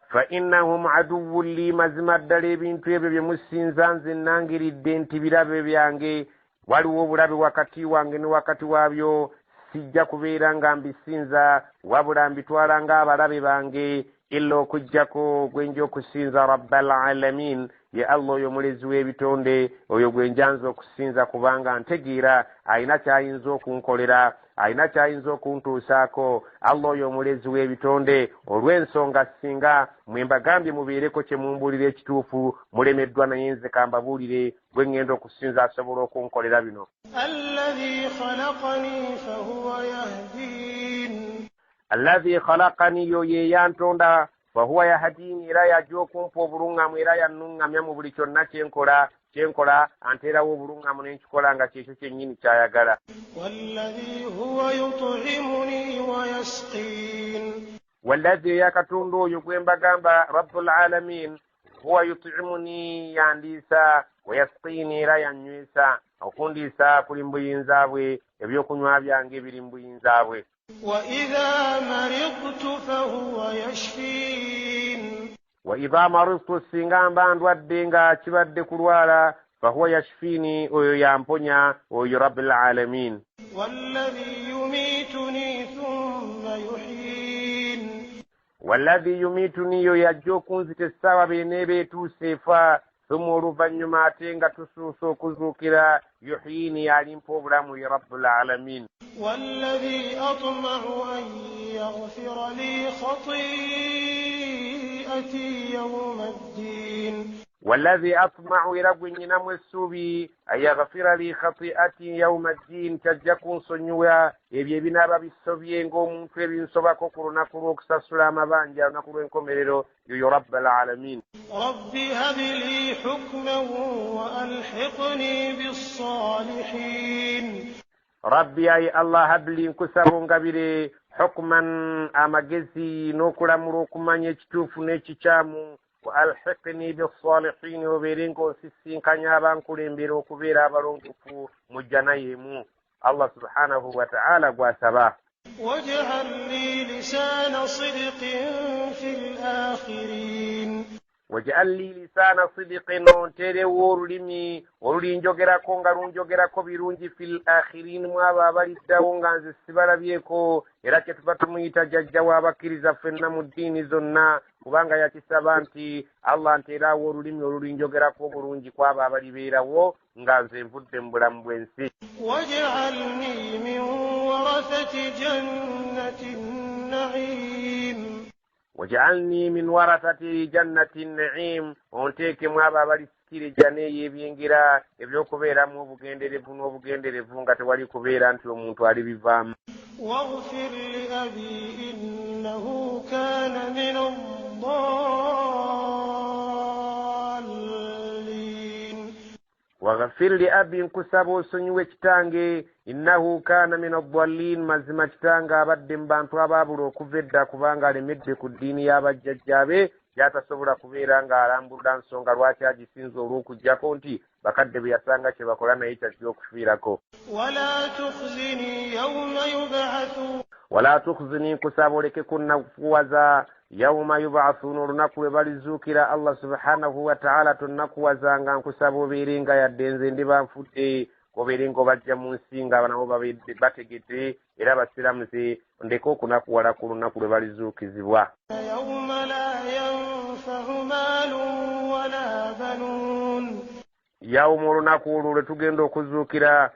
فإنهم عدو لي, mazima ddala ebintu ebyo bye musinza nze nangiridde nti birabe byange, waliwo obulabe wakati wange ne wakati waabyo, sijja kubeera nga mbisinza wabula mbitwala ng'abalabe bange, illa okuggyako gwenja okusinza rabbal alamin, ye Allah oyo omulezi w'ebitonde, oyo gwe njanza okusinza kubanga ntegeera alina kyayinza okunkolera, alina kyayinza okuntuusaako. Allah oyo omulezi w'ebitonde, olw'ensonga singa mwe mbagambye mubeereko kye mumbuulira ekituufu, mulemeddwa naye nze kambabuulire bwe ŋŋenda okusinza asobola okunkolera bino. الذي خلقني فهو يهدين. Alladhi khalaqani, yo ye yantonda, fahuwa yahdini, era yajja okumpa obuluŋŋamu era yannuŋŋamya mu buli kyonna kyenkola, anteerawo obuluŋŋamu nenkikola nga kyekyo kyennyini kyayagala. والذي هو يطعمني ويسقين. Walladhi, yakatonda oyo gwe mbagamba rabbul alamin, huwa yut'imuni, yandiisa, wa yasqini, era yannywesa. Okundiisa kuli mu buyinza bwe, ebyokunywa byange biri mu buyinza bwe. وإذا مرضت فهو يشفين. Wa idha maridtu, singa mba ndwadde nga kibadde kulwala, fahuwa yashfini oyo yamponya oyo rabbil alamin. والذي يميتني ثم يحيين والذي يميتني yo yajja okunzita essaawa beeneeba etuuse efa thumma oluvannyuma ate nga tusuusa okuzuukira yuhyini alimpa obulamu ya rabbul alamin. والذي أطمع أن يغفر لي خطيئتي يوم الدين والذي أطمع إلى نام السوبي أن يغفر لي خطيئتي يوم الدين تجكون صنويا يبيبنا بابي السوبي نقوم فيرين صبا كوكورونا كروك ساسولا بانجا نقولون كوميريرو يو رب العالمين. ربي هب لي حكما وألحقني بالصالحين. ربي أي الله هب لي انكسرون قبلي حكما أمجزي نوكلا مروكما يجتوف نيتشامو وألحقني بالصالحين وبيرينكو سيسين كنيابان كولين بيرو كبيرا برونكو مجنايمو الله سبحانه وتعالى واسبا. واجعل لي لسان صدق في الآخرين. واجعل لي لسان صدق نونتيري ورلمي ورلين جوغرا كونغا رون جوغرا كوبيرونجي في الآخرين موابا باليدا ونغانز السبارا بيكو إراكي تفتمو يتججا واباكيريزا فنم الدين زنا kubanga yakisaba nti Allah nteerawo olulimi olulin njogera ko bulungi kwabo abali beerawo nga nze nvudde mu bulamu bw'ensi. waj'alni min warathati jannati an-na'im. waj'alni min warathati jannati an-na'im onteekemu abo abalisikira ejjana ey'ebyengira ebyokubeeramu obugenderevu n'obugenderevu nga tewali kubeera nti omuntu alibivaamu. واغفر لأبي إنه كان من الضالين. واغفر لأبي نكسبو سنيو كتانجي إنه كان من الضالين مزما كتانجا بدن بانتو أبابلو كفدا كفانغا لمد كدين يابا ججابي jata sobula kubeera nga alambulira nsonga lwaki agisinza olw'okuggyako nti bakadde bwe yasanga kye bakola naye kyakiri okufiirako. wala tukhzini nkusaba oleke kunnakuwaza yauma yub'athuuna olunaku lwe balizuukira Allah subhanahu wa ta'ala tonnakuwazanga nkusaba obeere nga yadde nze ndi banfudde obeere nga obajja mu nsi nga nabo bategedde era basiramuze ndeke okunakuwala ku lunaku lwe balizuukizibwa. yawma olunaku olwo lwe tugenda okuzuukira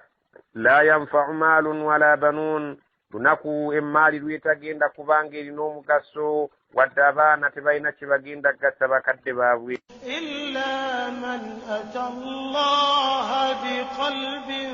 la yanfa'u maalun wala banuun lunaku emmaali lwetagenda kubanga erina omugaso wadde abaana tebalina kye bagenda gasa bakadde baabwe. illa man ata allaha biqalbin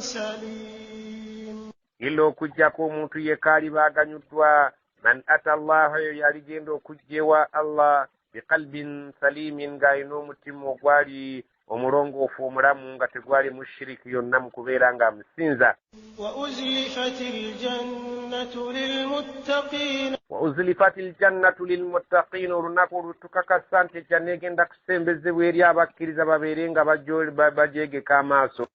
salim. illa okujjako omuntu yekka alibaaganyuddwa man ata allaha eyo yaligenda okujjewa Allah biqalbin salimin ng'alina omutima ogwali omulongoofu omulamu nga tegwali mushiriki yonna mu kubeera nga amusinza. wa uzlifatil jannatu lilmuttaqiin olunaku olutukakasa nti ejjanna egenda kusembezebwa eri abakkiriza babeere nga bajeegeka amaaso.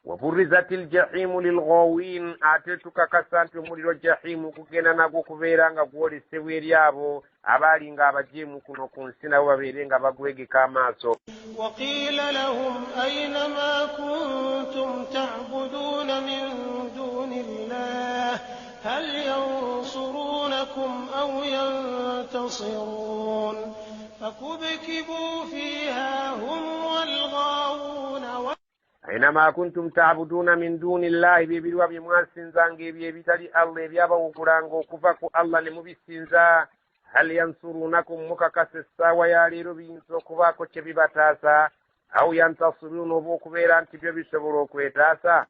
waburrizatil jahimu lilghawin ate tukakasa nti omuliro jahimu kugenda nagwo kubeera nga gwolesebwa eri abo abaali nga abajeemu kuno ku nsi nabo babeere nga bagwegeka amaaso. waqila lahum ayna ma kuntum ta'buduna min duni llah hal yansurunakum aw yantasirun fakubkibu fiha hum walghawun. ainama kuntum ta'buduna min duni llahi bibirwa bye mwasinzanga ebyo ebitali Allah ebyabawugulanga okuva ku Allah ne mubisinza. hal yansurunakum mukakasa essaawa ya leero biyinza okubaako kye bibataasa aw yantasiruna oba okubeera nti byo bisobola okwetaasa.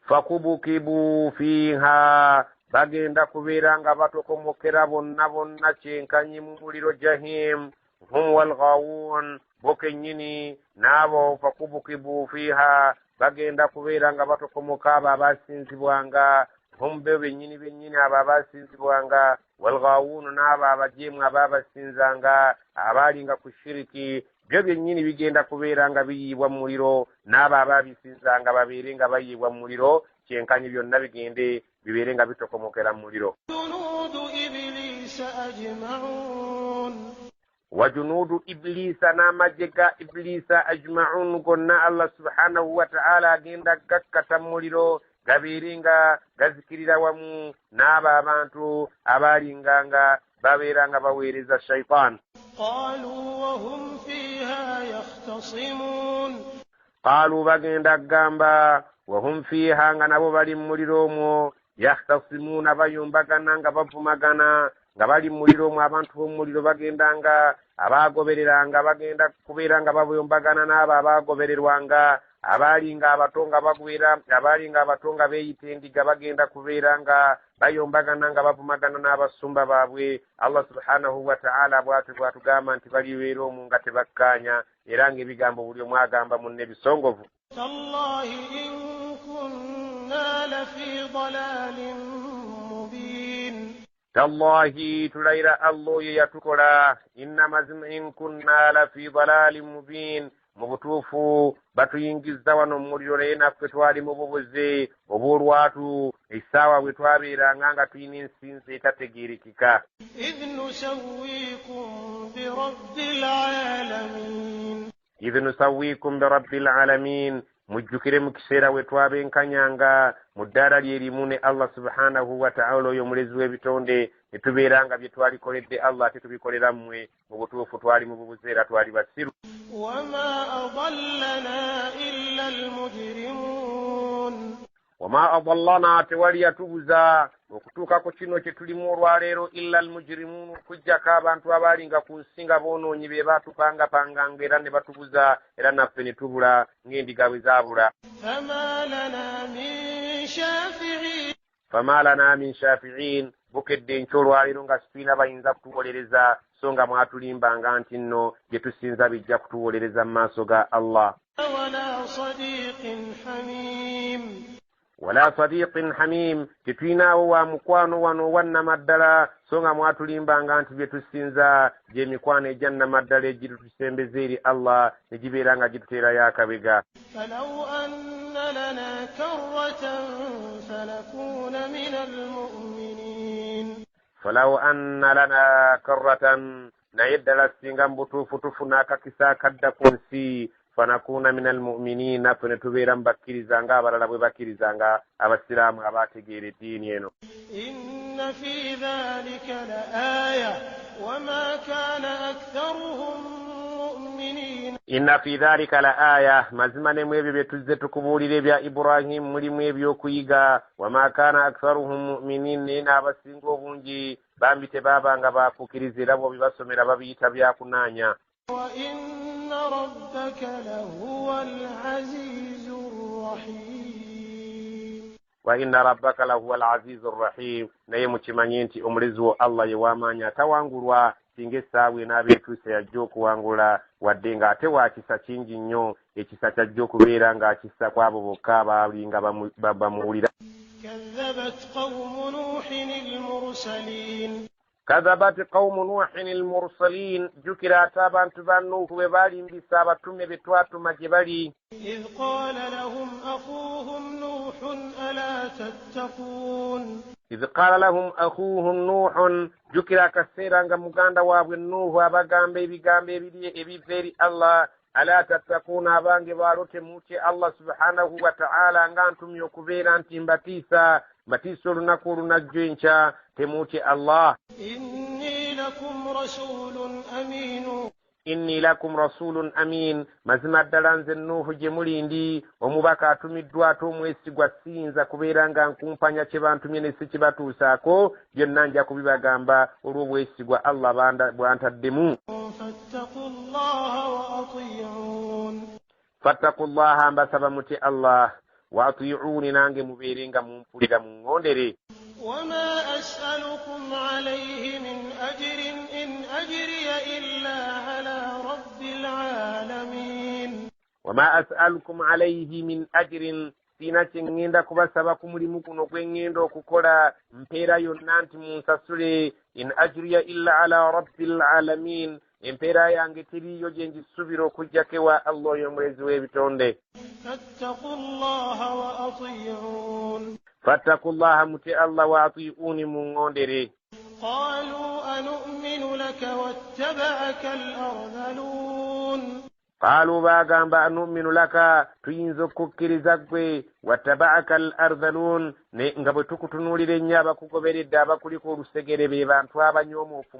fakubukibu fiiha bagenda kubeera nga batokomokera bonna bonna kyenkanyi mu muliro jahim hum walghawun bo kennyini n'abo fakubukibu fiiha bagenda kubeera nga batokomoka abo abasinzibwanga hum be bennyini abo abasinzibwanga walghawun n'abo abajeemu abaabasinzanga abaalinga ku shiriki byo byennyini bigenda kubeera nga biyiibwa mu muliro n'abo abaabisinzanga babeere nga bayiibwa mu muliro kyenkanyi byonna bigende biberenga bitokomokera mu muliro. جنود إبليس أجمعون wa junudu iblisa n'amagye ga iblisa ajma'un gonna Allah subhanahu wa ta'ala agenda gakkata mu muliro gabeerenga gazikirira wamu n'abo abantu abalinganga babeeranga baweereza shaitan. قالوا وهم فيها يختصمون qaalu bagenda gamba wahum fiha nga nabo bali mu muliro omwo yahtasimuuna bayombagana nga bavumagana nga bali mu muliro omwo. abantu b'omu muliro bagendanga abaagobereranga bagenda kubeera nga bayombagana n'abo abaagobererwanga abaalinga abato nga bagwera abaalinga abato nga beeyita endiga bagenda kubeera nga bayombagana nga bavumagana n'abasumba baabwe. Allah subhanahu wa ta'ala bw'atugamba nti balibeera omwo nga tebakkaanya era ng'ebigambo buli omu agamba munne bisongovu. تالله إن كنا لفي ضلال مبين tallahi tulayira Allah oyo yatukola inna mazima in kunna lafi dalalin mubin mu butuufu batuyingiza wano mu muliro naye naffe twali mu bubuze obw'olwatu essaawa bwe twabeeranga nga tulina ensinzi etategeerekeka. إذ نسويكم برب العالمين idh nusawwikum birabbil alamin mujjukire mu kiseera we twabenkanyanga mu ddaala lyerimu ne Allah subhanahu wa ta'ala oyo omulezi w'ebitonde ne tubeeranga bye twalikoledde Allah ate tubikolera mmwe mu butuufu twali mu bubuzeera twali basiru. وما أضلنا إلا المجرمون wama adallana tewali yatubuza okutuukako kino kye tulimu olwaleero illa almujrimun okujjako abantu abaalinga ku nsi nga boonoonyi be baatupangapanganga era ne batubuza era naffe ne tubula ng'endiga bwe zaabula. fama lana min shafi'in bukedde nkyo olwaleero nga situlina bayinza kutuwolereza so nga mwatulimbanga nti nno gye tusinza bijja kutuwolereza mu maaso ga Allah. wala sadiqin hamim tetuyinaawo wa mukwano wano wannamaddala so nga mwatulimbanga nti bye tusinza gy'emikwano egyannamaddala egitutusembeza eri Allah ne gibeera nga gituteerayo akabega. فلو أن لنا كرة فنكون من المؤمنين falaw anna lana karratan naye ddala singa mbutuufu tufuna akakisa akadda ku nsi fanakuna min almu'minin naffe ne tubeera mu bakkiriza nga abalala bwe bakkiriza abasiraamu abaategeera eddiini eno. إن في ذلك لآية وما كان أكثرهم مؤمنين inna fi dhalika la aya mazima ne mwebyo bye tuzze tukubuulira ebya Ibrahim mulimu ebyokuyiga wama kana aktharuhum mu'minin naye n'abasinga obungi bambi tebaabanga baafuukiriza era bwe bibasomera babiyita byakunaanya. وإن ربك لهو العزيز الرحيم wa inna rabbaka lahuwa al-azizu rahim naye mukimanye nti omulezi wo Allah ye w'amaanyi atawangulwa singa essaawa enaaba etuuse yajja okuwangula wadde ng'ate waakisa kingi nnyo ekisa kyajja okubeera ng'akissa kw'abo bokka abaalinga bamuwulira. كذبت قوم نوح المرسلين kadhabati qaumu nuhin almursalin jukira ate abantu ba nuuhu bwe baalimbisa abatume be twatuma gye bali. إذ قال لهم أخوهم نوح ألا تتقون idh qaala lahum akhuuhum nuuhun jukira akaseera nga muganda waabwe nuuhu abagamba ebigambo ebiva eri Allah ala tattakuuna abange baalo temutye Allah subhanahu wa ta'ala nga ntumye okubeera nti mbatiisa olunaku olunajjo enkya temutye Allah. inni lakum rasulun amin mazima ddala nze nuuhu gye mulindi omubaka atumiddwa ate omwesigwa siyinza kubeera nga nkumpanya kye bantumye ne si kibatuusaako byonna nja kubibagamba olw'obwesigwa Allah bwantaddemu. fattakullaha mbasaba mutye Allah wa ati'uuni nange mubeere nga mumpulira muŋŋondere. وما أسألكم عليه من أجر إن أجري إلا على رب العالمين. وما أسألكم عليه من أجر sina kye ŋŋenda kubasaba ku mulimu guno gwe ŋŋenda okukola mpeera yonna nti munsasule in ajriya illa ala rabbil alamin empeera yange teriiyo gye ngisubira okujjako ewa Allah oyo omulezi w'ebitonde. fattakullaha muti Allah wa ati'uni mungondere. قالوا أنؤمن لك واتبعك الأرذلون قالوا bagamba anu'minu laka tuyinza okukkiriza gwe wattaba'aka al-ardhalun ne nga bwe tukutunuulira ennyo abakugoberedde abakuliko olusegere be bantu abanyoomofu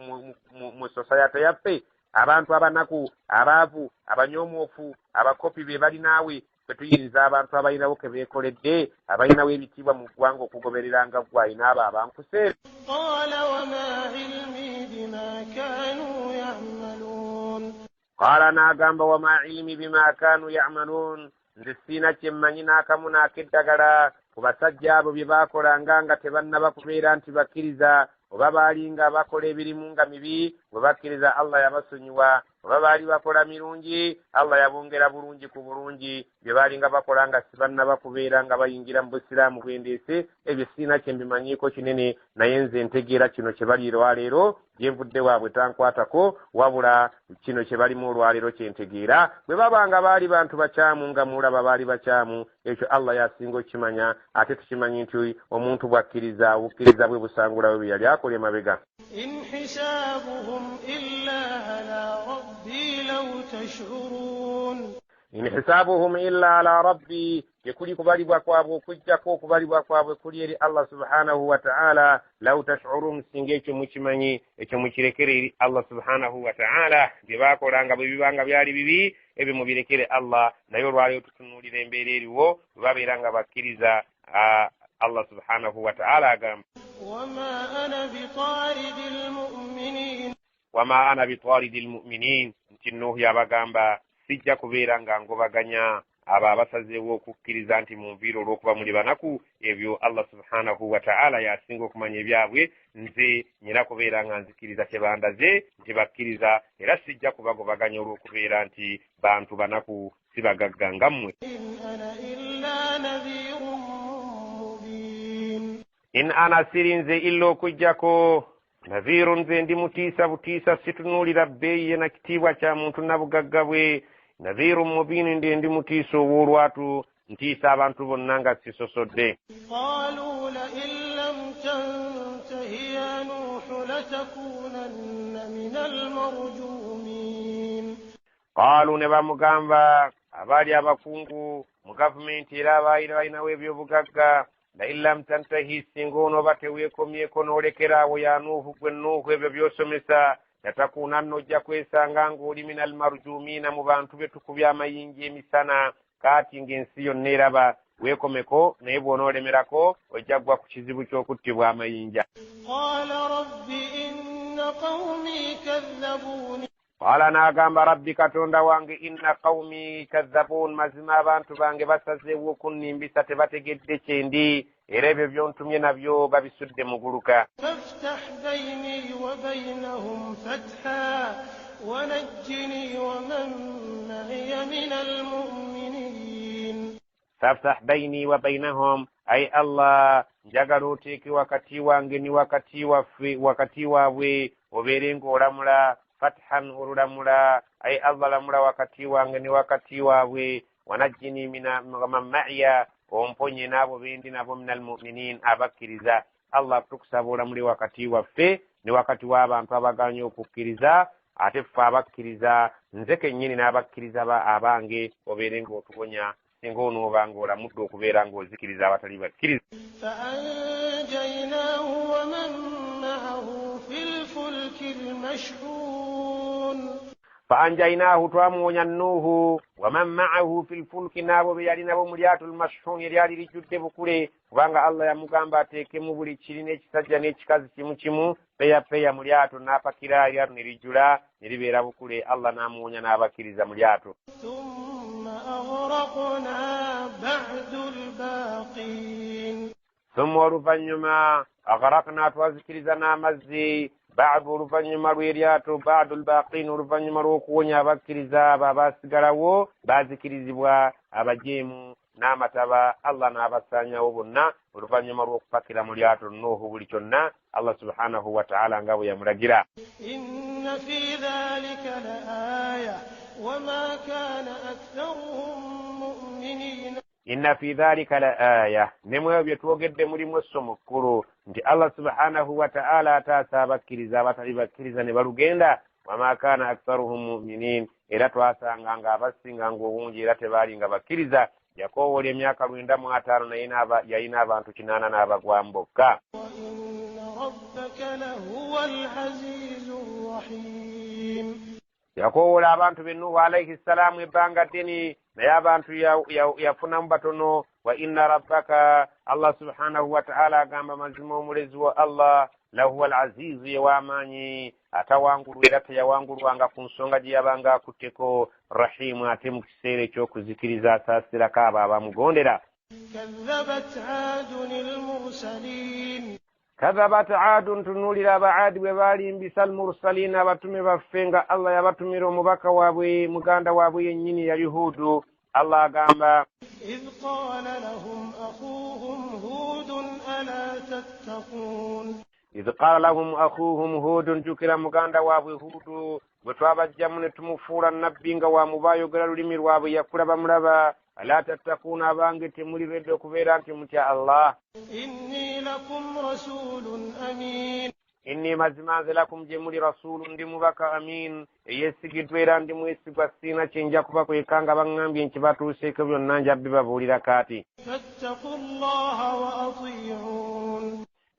mu society yaffe, abantu abanaku, abaavu, abanyoomofu, abakopi be bali naawe. Bwe tuyinza abantu abalinawo ke beekoledde abalinawo ebitiibwa mu ggwanga okugobereranga ggwe ayina abo abankuse. قال وما علمي بما كانوا يعملون Qala n'agamba wama ilimi bima kanu ya'malun, nze siina kye mmanyi n'akamu n'akeddagala ku basajja abo bye baakolanga nga tebannaba kubeera nti bakkiriza, oba baali nga bakola ebirimu nga mibi, bwe bakkiriza Allah yabasonyiwa, oba baali bakola mirungi Allah yabongera bulungi ku bulungi, bye baali nga bakola nga sibannaba kubeera nga bayingira mu busiraamu bwendeese, ebyo siina kye mbimanyiiko kinene, naye nze ntegeera kino kye bali olwaleero gye nvudde waabwe tankwatako, wabula kino kye balimu olwaleero kye ntegeera. Bwe babanga baali bantu bakyamu nga mulaba baali bakyamu, ekyo Allah yasinga okimanya, ate tukimanyi nti omuntu bw'akkiriza obukkiriza bwe busangulawo bye yali akola emabega. إن حسابهم إلا على ربي لو تشعرون In hisabuhum illa ala rabbi, tekuli kubalibwa kwabwe okujjako okubalibwa kwabwe kuli eri Allah subhanahu wa ta'ala. Law tash'urun, singa ekyo mukimanyi, ekyo mukirekere eri Allah subhanahu wa ta'ala. Bye baakolanga bwe bibanga byali bibi, ebyo mubirekere Allah. Naye olwaleero tutunuulira embeera eriwo, bwe babeera nga bakkiriza Allah subhanahu wa ta'ala agamba وما أنا بطارد المؤمنين wama ana bitwaridi almu'minin, nti Nuhu yabagamba sijja kubeera nga ngobaganya abo abasazeewo okukkiriza nti munviira olw'okuba muli banaku. Ebyo Allah subhanahu wa ta'ala yasinga okumanya ebyabwe, nze nyina kubeera nga nzikiriza kye bandaze nti bakkiriza, era sijja kubagobaganya olw'okubeera nti bantu banaku sibagagga nga mmwe. إن أنا إلا نذير مبين In ana sirinze illa okujjako nadhiru, nze ndi mutiisa butiisa, situnuulira bbeeyi na kitiibwa kya muntu na bugagga bwe. Nadhiru mubini, ndi mutiisa ow'olwatu, ntiisa abantu bonna nga sisosodde. قالوا لئن لم تنته يا نوح لتكونن من المرجومين Qaalu, ne bamugamba abaali abakungu mu gavumenti era abaali balinawo ebyobugagga, lain lam tantahi, singa onooba teweekomyeko n'olekeraawo ya Nuuhu, gwe Nuuhu, ebyo by'osomesa, latakuunanna, ojja kwesanga ng'oli min almarjumiina, mu bantu be tukubya amayinja emisana. Kaati ng'ensi yonna eraba, weekomeko, naye bw'onoolemerako ojja kugwa ku kizibu ky'okuttibwa amayinja. قال رب إن قومي كذبوني Qala, n'agamba Rabbi, Katonda wange, inna qawmi kadhabuun, mazima abantu bange basazeewo okunnimbisa, tebategedde kye ndi, era ebyo by'ontumye nabyo babisudde mu guluka. فافتح بيني وبينهم فتحا ونجني ومن معي من المؤمنين Faftah baini wa bainahum, ay Allah, njagala oteeke wakati wange ni wakati waabwe, obeere ng'olamula. Fathan, olulamula, ay Allah, lamula wakati wange ni wakati waabwe. Wanajjini man ma'iya, omponye n'abo bendi nabo minal mu'minin, abakkiriza. Allah, tukusaba olamule wakati waffe ne wakati w'abantu abaganye okukkiriza, ate ffe abakkiriza, nze kennyini n'abakkiriza abange, obeere ng'otuwonya singa onooba ng'olamudde okubeera ng'ozikiriza abatali bakkiriza. فأنجيناه ومن معه في الفلك المشحون فأنجيناه, twamuwonya Nuuhu, waman ma'ahu fil fulki, n'abo be yali nabo mu lyato almashhun, eryali lijjudde bukule, kubanga Allah yamugamba ateekemu buli kiri n'ekisajja n'ekikazi kimu peya mu lyato, n'apakira eryato ne lijjula ne libeera bukule. Allah n'amuwonya n'abakkiriza mu lyato. ثم أغرقنا بعد الباقين Thumma, oluvannyuma, aghraqna, twazikiriza n'amazzi, ba'du, oluvannyuma lw'eryato, ba'du al-baqin, oluvannyuma lw'okuwonya abakkiriza abo abaasigalawo, baazikirizibwa abajeemu n'amataba. Allah n'abasaanyawo bonna oluvannyuma lw'okupakira mu lyato Nuuhu buli kyonna Allah subhanahu wa ta'ala nga bwe yamulagira. إن في ذلك لآية وما كان أكثرهم مؤمنين inna fi dhalika la aya nemweyo bye twogedde mulimu essomo kkulu nti Allah subhanahu wa ta'ala ataasa abakkiriza abatali bakkiriza ne balugenda wama kana aktharuhum mu'minin era twasanga nga abasinganga obungi era tebaalinga bakkiriza yakowolya emyaka 95 naye yalina abantu 80 n'abagwamu bokka. yakowola abantu be Nuhu alayhi salaamu ebbanga ddene naye abantu yafunamu batono. wa inna rabbaka Allah subhanahu wa ta'ala agamba mazima omulezi wa Allah lahuwa al-azizu yewamaanyi atawangulu era teyawangulwanga ku nsonga gye yabanga akutteko rahimu ate mu kiseera eky'okuzikiriza asaasirako abo abamugondera. kadhabat aadun tunulira abaadi bwe baalimbisa almursalin abatume baffe nga Allah yabatumira omubaka waabwe muganda waabwe yennyini yali Huudu. Allah agamba إذ قال لهم أخوهم هود ألا تتقون إذ قال لهم أخوهم هود جukira muganda waabwe Huudu bwe twabajjamu ne tumufuula nnabbi nga wamubaayogera lulimi lwabwe yakula bamulaba ala tattakuuna abange temuliredde okubeera nti mutya Allah. إني لكم رسول أمين inni mazima nze lakum gye muli rasulu ndi mubaka amin eyeesigiddwa era ndi mwesigwa siina kye nja kubakweka nga baŋŋambye nkibatuuseeko byonna nja bibabuulira kaati.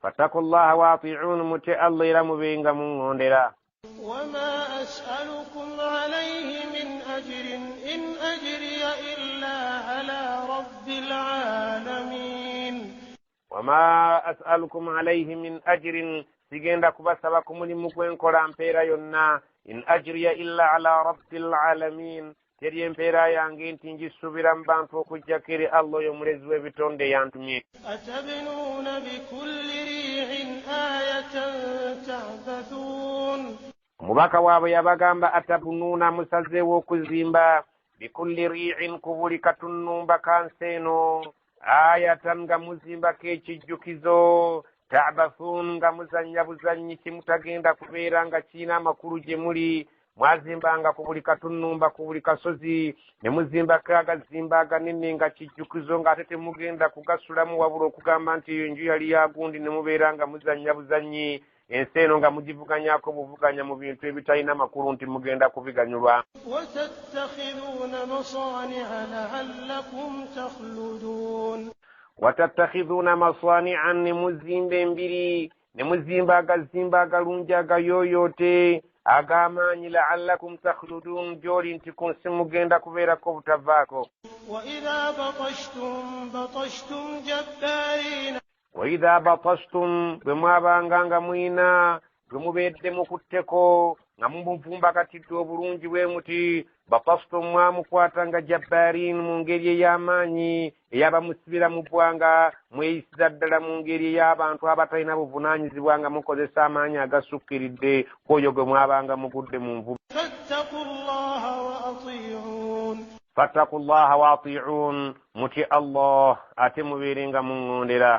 fattaku llaha wa ati'uun mutye Allah era mubenga muŋŋondera. وما أسألكم عليه من أجر إن أجري إلا على رب العالمين. وما أسألكم عليه من أجر sigenda kubasaba ku mulimu gwenkola mpeera yonna in ajriya illa ala rabbil alamin teri empeera yange nti njisuubira mu bantu okujjako eri Allah oyo omulezi w'ebitonde yantumye. atabnuuna bikulli riihin ayatan ta'bathun omubaka waabwe yabagamba atabnuuna musazeewo okuzimba bikulli riihin ku buli katunnumba kanseeno ayatan nga muzimbako ekijjukizo ta'bathun nga muzannya buzannyi kimutagenda kubeera nga kiina amakulu gye muli mwazimbanga ku buli katunnumba ku buli kasozi ne muzimbako agazimba aganene nga kijjukizo ng'ate temugenda kugasulamu wabula okugamba nti eyo enju yali yagundi ne mubeera nga muzannya buzannyi ensi eno nga mugivuganyako buvuganya mu bintu ebitalina makulu nti mugenda kubiganyulwa. watattakhidhuuna masani'a la'allakum takhludun watattakhidhuuna masani'an ne muzimba embiri ne muzimba agazimba agalungi agayooyoote ag'amaanyi la'allakum takhludun gy'oli nti ku nsi mugenda kubeerako obutavaako. وإذا بطشتم بطشتم جبارين waidha batashtum bwe mwabanga nga mwina bwe mubeedde mukutteko nga mumuvumbakatidde obulungi bwe muti batashtum mwamukwata nga jabbarin mu ngeri ey'amaanyi eyabamusibira mu bbwanga mweyisiza ddala mu ngeri ey'abantu abatalina buvunaanyizibwa nga mukozesa amaanyi agasukkiridde kwoyo gwe mwabanga mugudde mu nvuba. fattaku llaha wa ati'uun muti Allah ate mubeerenga muŋŋondera.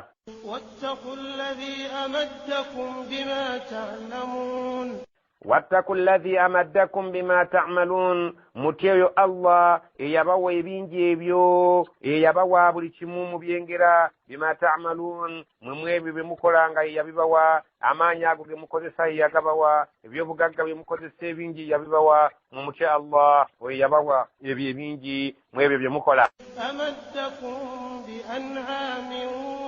واتقوا الذي أمدكم بما تعلمون wattaku alladhi amaddakum bima ta'malun mutyeyo Allah eyabawa ebingi ebyo eyabawa buli kimu mu byengera bima ta'malun mwebyo bye mukolanga yabibawa amaanyi ago ge mukozesa yagabawa ebyobugagga bye mukozesa ebingi yabibawa mu mutye Allah eyabawa ebyo ebingi mwebyo bye mukola. أمدكم بأنعام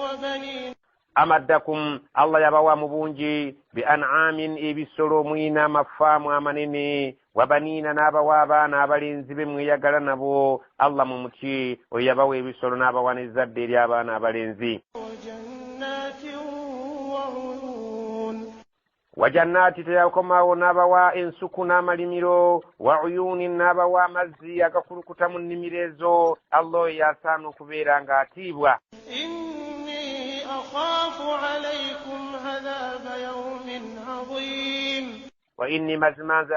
وبنين amaddakum Allah yabawa mu bungi bi an'amin ebisolo mwina amafaamu amanene wabaniina n'abawa abaana abalenzi be mweyagala nabo. Allah mu muti oyo yabawa ebisolo n'abawa n'ezzadde eri abaana abalenzi. wajannaati teyakomawo n'abawa ensuku n'amalimiro wa uyuni n'abawa amazzi agakulukuta mu nnimiro ezo. Allah oyo yasaana okubeera ng'atiibwa. أخاف عليكم عذاب يوم عظيم وإني مزماز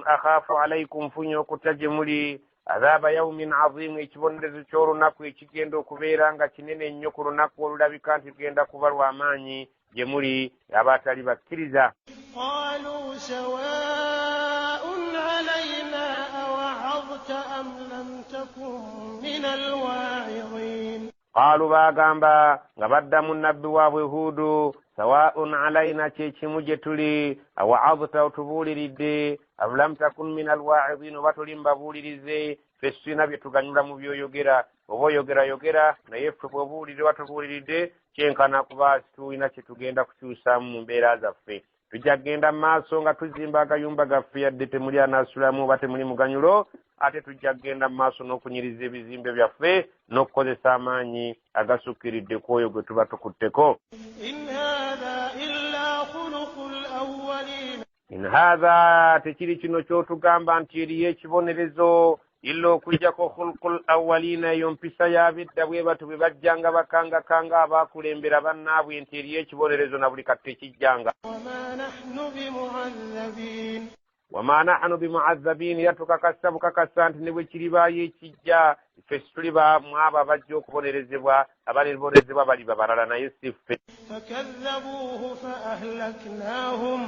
أخاف عليكم فنيو كتجملي عذاب يوم عظيم ekibondezo ky'olunaku ekigenda okubeera nga kinene ennyo ku lunaku olulabika nti tugenda kubalwa amaanyi gye muli abatali bakkiriza. قالوا سواء علينا أوعظت أم لم تكن من الواعظين قالوا bagamba nga baddamu nabbi waabwe Huudu sawaa'un alaina kyekimu gye tuli awa'adta otubuuliridde aw lam takun min alwaa'idin oba toli mbabuulirize ffe sirina bye tuganyula mu byoyogera oba oyogera naye ffe bw'obuulirire oba tubuuliridde kyenkana kuba tulina kye tugenda kukyusaamu mu mbeera zaffe tujja kgenda mu maaso nga tuzimba agayumba gaffe yadde temuli anaasulamu oba temuli muganyulo ate tujja kgenda mu maaso n'okunyiriza ebizimbe byaffe n'okukozesa amaanyi agasukkiridde ku oyo gwe tuba tukutteko in haadha tekiri kino ky'otugamba nti eriyo ekibonerezo illa okujjako khulqul awwalina eyo mpisa y'abidda bwe batu bwe bajjanga bakangakanga abaakulembera bannaabwe nti eriyo ekibonerezo na buli kati tekijjanga wama nahnu bimu'azzabin yatukakasa bukakasa nti ne bwe kiribaayo ekijja ffe tuli mwabo abajja okubonerezebwa abalibonerezebwa baliba balala naye si ffe فكذبوه فأهلكناهم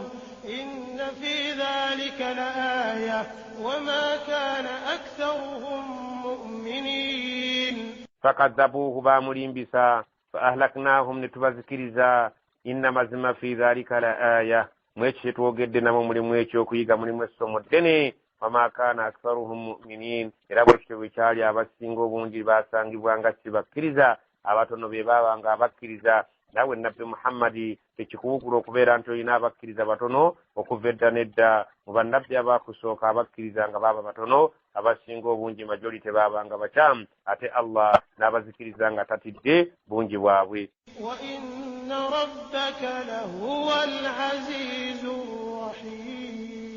إن في ذلك لآية وما كان أكثرهم مؤمنين فكذبوه bamulimbisa فأهلكناهم نتبذكرزا إن مزم في ذلك لآية mwekyo twogedde namwe mulimu ekyokuyiga mulimu essomo ddene wama kaana aktharuhum mu'minin era bwekyo bwe kyali abasinga obungi baasangibwanga si bakkiriza abatono be baabanga abakkiriza nawe nabbi Muhammadi tekikuwugula okubeera nti olina abakkiriza batono okuva edda nedda mu bannabbi abaakusooka abakkiriza nga baaba batono abasinga obungi majority baabanga bakyamu ate Allah n'abazikiriza nga tatidde bungi bwabwe وإن ربك لهو العزيز الرحيم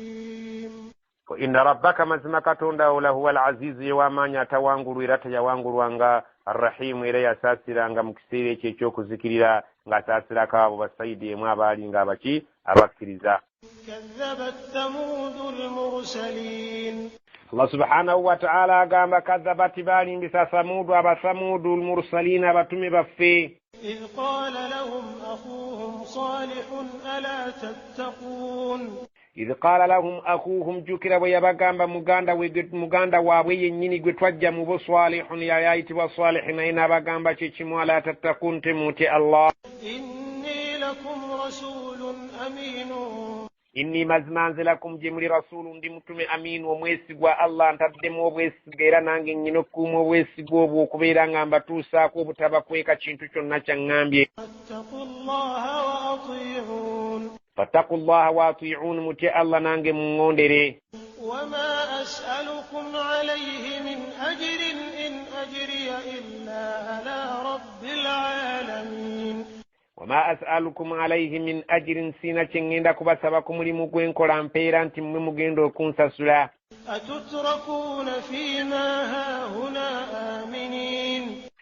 وإن ربك مزما كتوندا لهو العزيز يوامanya atawangulu era teyawangulwanga arrahimu era yasaasiranga mu kiseera ekyo eky'okuzikirira ng'asaasirako abo basayidi emu abaalinga abaki abakkiriza كذبت ثمود المرسلين Allah subhanahu wa ta'ala agamba kadhabati balimbisa samudu abasamudu almursalina abatume baffe إذ قال لهم أخوهم صالح ألا تتقون إذ قال لهم أخوهم جكر ويبقى مغاندا وابي ينيني قتوجه مبو صالح يايت وصالح نينا بقى تشمو لا تتقون تموتي الله إني لكم رسول أمين inni mazmanze lakum jemuli rasulun ndi mutume aminu omwesigwa Allah ntaddemu obwesigwa era nange nnyina okukuuma obwesigwa obwo okubeera nga mbatuusaako obutaba kweka kintu kyonna kyaŋŋambye fattaqullaha wa ati'un mutye Allah nange muŋŋondere وما أسألكم عليه من أجر إن أجري إلا على رب العالمين wama as'alukum alayhi min ajrin sina kyengenda kubasabako mulimu gwenkola mpeera nti mmwe mugenda okunsasula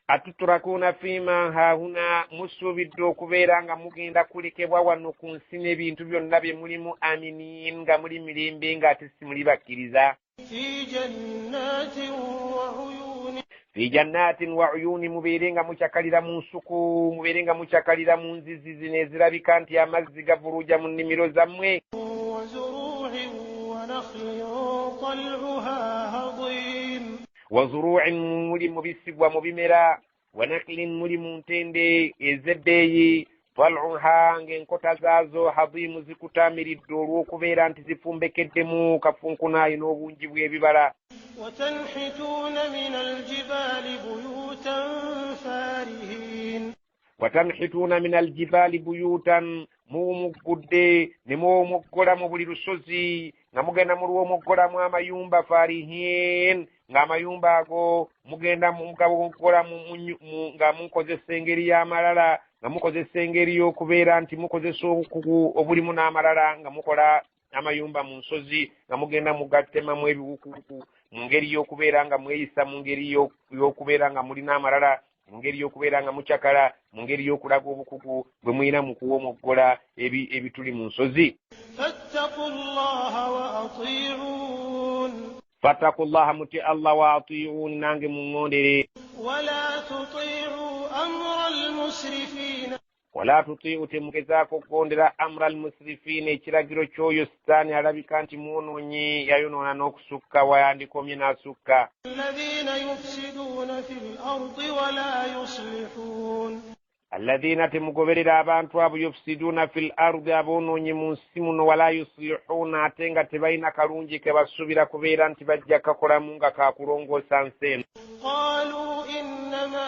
atutrakuna fima hahuna musuubidde okubeera nga mugenda kulekebwa wano ku nsi n'ebintu byonna bye mulimu aminin nga muli mirembe ng'ate si muli bakkiriza fi jannatin wa uyuni mubeerenga mucyakalira mu nsuku mubeerenga mucyakalira mu nzizi zino ezirabika nti amazzi gavuluja mu nnimiro zammwe wa zuru'in muli mubisigwa mu bimera wa naklin muli mu ntende ez'ebbeeyi tal'uha ng'enkota zaazo hadimu zikutaamiridde olw'okubeera nti zifumbekeddemu kafunkunaayi n'obungi bw'ebibala watanhituuna min aljibaali buyutan muwumuggudde ne muwumuggola mu buli lusozi nga mugenda mu lw'omuggolamu amayumba faarihin ng'amayumba ago mugenda mugawuggola nga mukozesa engeri y'amalala nga mukozesa engeri y'okubeera nti mukozesa obukugu obulimu n'amalala nga mukola amayumba mu nsozi nga mugenda mugatemamu ebiwukuwuku mu ngeri y'okubeera nga mweyisa mu ngeri y'okubeera nga mulina amalala mu ngeri y'okubeera nga mucakala mu ngeri y'okulaga obukugu bwe mulina mu kuwomoggola ebituli mu nsozi fattaqullaha muti Allah wa ati'un nange muŋŋondere wala tuti'u temugezaako okugondera amra almusrifin ekiragiro ky'oyo sitaani alabika nti mwonoonyi yayonoona n'okusukka wayandikomye n'asukka alladhina yufsiduna fil ardi wala yuslihun alladhina temugoberera abantu abo yufsiduna fil ardi aboonoonyi mu nsi muno wala yuslihuna ate nga tebalina kalungi ke basubira kubeera nti bajja kakolamu nga kakulongoosa nsi eno qalu innama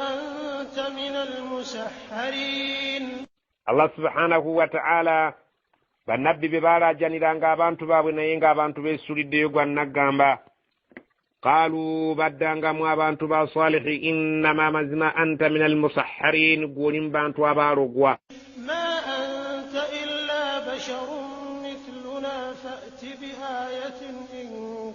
anta min almusahharin Allah subhanahu wa ta'ala bannabbi be baalajaniranga abantu baabwe naye ng'abantu beesuliddeyo gwannagamba qalu baddangamu abantu ba salihi innama mazima anta min almusahharin gwoli mu bantu abaalogwa ma anta illa basharun mithluna fa'ti biayatin in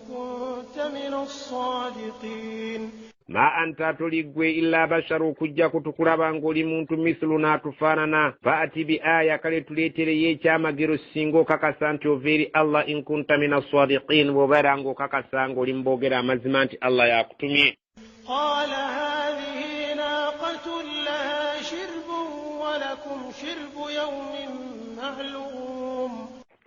kunta min as-sadiqin ma anta toligwe illa basharu kujja kutukulaba ng'oli muntu mithluna tufaanana fa'ati bi aya kale tuleetereyo ekyamagero singa okakasa nti ova eri Allah in kunta min as-sadiqin bw'obeera ng'okakasa ng'oli mu boogera amazima nti Allah yakutumye qala hadhihi naqatun laha shirbun wa lakum shirbu yawmin ma'lum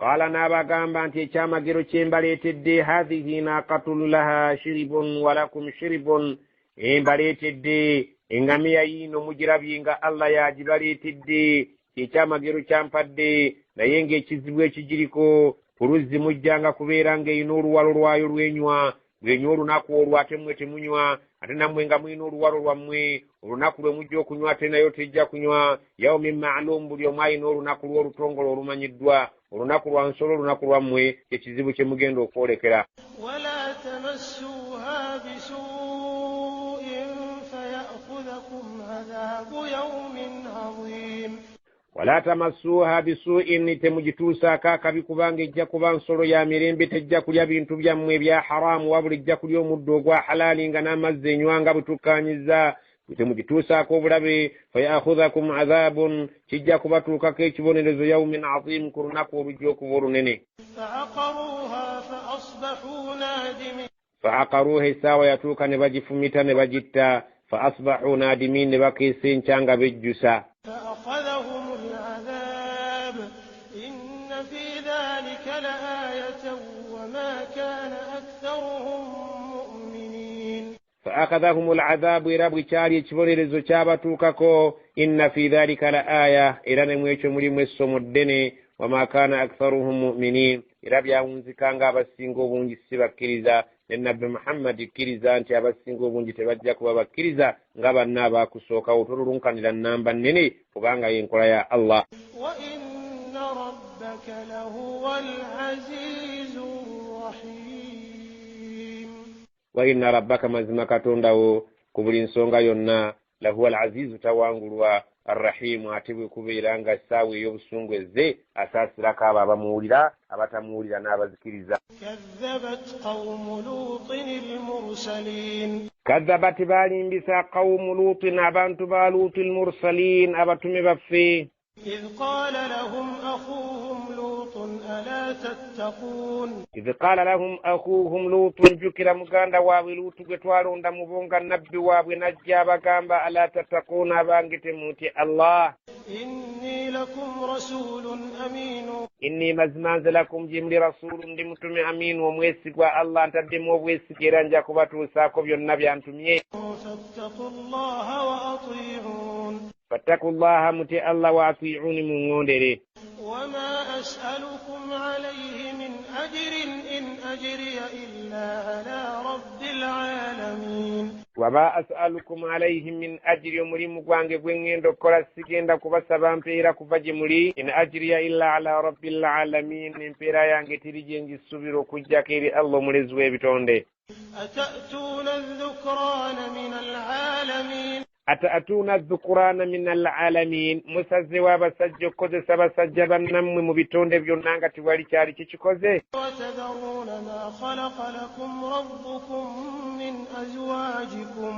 qala n'abagamba nti ekyamagero kye mbaleetedde hadhihi naqatun laha shiribun wa lakum shiribun mbaleetedde engamiya yiino mugirabye nga Allah yagibaleetedde ekyamagero kyampadde naye ng'ekizibu ekigiriko ku luzzi mujjanga kubeera ng'erina oluwalo lwayo lwenywa bwenywa olunaku olwo ate mmwe temunywa ate nammwe nga mulina oluwalo lwammwe olunaku lwe mujja okunywa ate nayo tejja kunywa yawmin ma'lum buli omu alina olunaku lw'olutongole olumanyiddwa olunaku lwa nsolo olunaku lwammwe ekizibu kye mugenda okwolekera wala tamassuha bisu'in fayakhudhakum adhabu yawmin 'azim wala tamassuha bisu'in temugituusaako akabi kubanga ejja kuba nsolo ya mirembe tejja kulya bintu byammwe ebya haramu wabula ejja kulya omuddo ogwa halaali nga n'amazzi enywanga bwe tukkaanyiza temugituusaako obulabe fayakhudhakum adhabun kijja kubatuukako ekibonerezo yawmin 'azim ku lunaku olujja okuba olunene faaqaruuha essaawa yatuuka ne bagifumita ne bagitta fa asbahu nadimin ne bakeesa enkya nga bejjusa فأخذهم العذاب إن في ذلك لآية وما كان أكثرهم مؤمنين فأخذهم العذاب إلى بكاري تبريرزو تشابتوكاكو إن في ذلك لآية إلى نمويش مليم السمدين وما كان أكثرهم مؤمنين إلى بياونزكانغا بسينغو بونجي سيبكيريزا النبي محمد كيريزا أنت أبسينغو بونجي تبجاكو بابكيريزا غابا نابا كسوكا وطرورونكا إلى النامبا نيني فبانغا ينقل يا الله وإن ربك لهو العزيز الرحيم وإن ربك مزمك تندو كبرين سونغا يونا لهو العزيز توانغلوا الرحيم اتبwe kubeeranga saawe y'obusungwe ze asaasirako abo abamuwulira abatamuwulira n'abazikiriza كذبت قوم لوط المرسلين كذبت balimbisa قوم لوط abantu ba لوط المرسلين abatume baffe إذ قال لهم أخوهم لوط ألا تتقون إذ قال لهم أخوهم لوط جكر مغاندا وابي لوط gwe مبونغا نبي وابي نجا bagamba ألا تتقون bangite muti الله إني لكم رسول أمين إني مزمانز لكم جمل رسول ndimutumi amin omwesigwa Allah ntaddemu obwesigera nja kubatuusaako byonna byantumye فاتقوا الله وأطيعون فاتقوا الله متي الله وأطيعوني مungondere وما أسألكم عليه من أجر إن أجري إلا على رب العالمين وما أسألكم عليه من أجر مريم gwange gwengendo kola sigenda kubasaba mpeera kuva gye muli in ajriya illa ala rabbil alamin empeera yange tirije ngisubira okujjako eri Allah omulezi w'ebitonde أتأتون الذكران من العالمين أتأتون الذكران من العالمين مسزي وابسجو كوزي سبسجا بنمي مبتون بيونانغا توالي كاري كيكوزي وتذرون ما خلق لكم ربكم من أزواجكم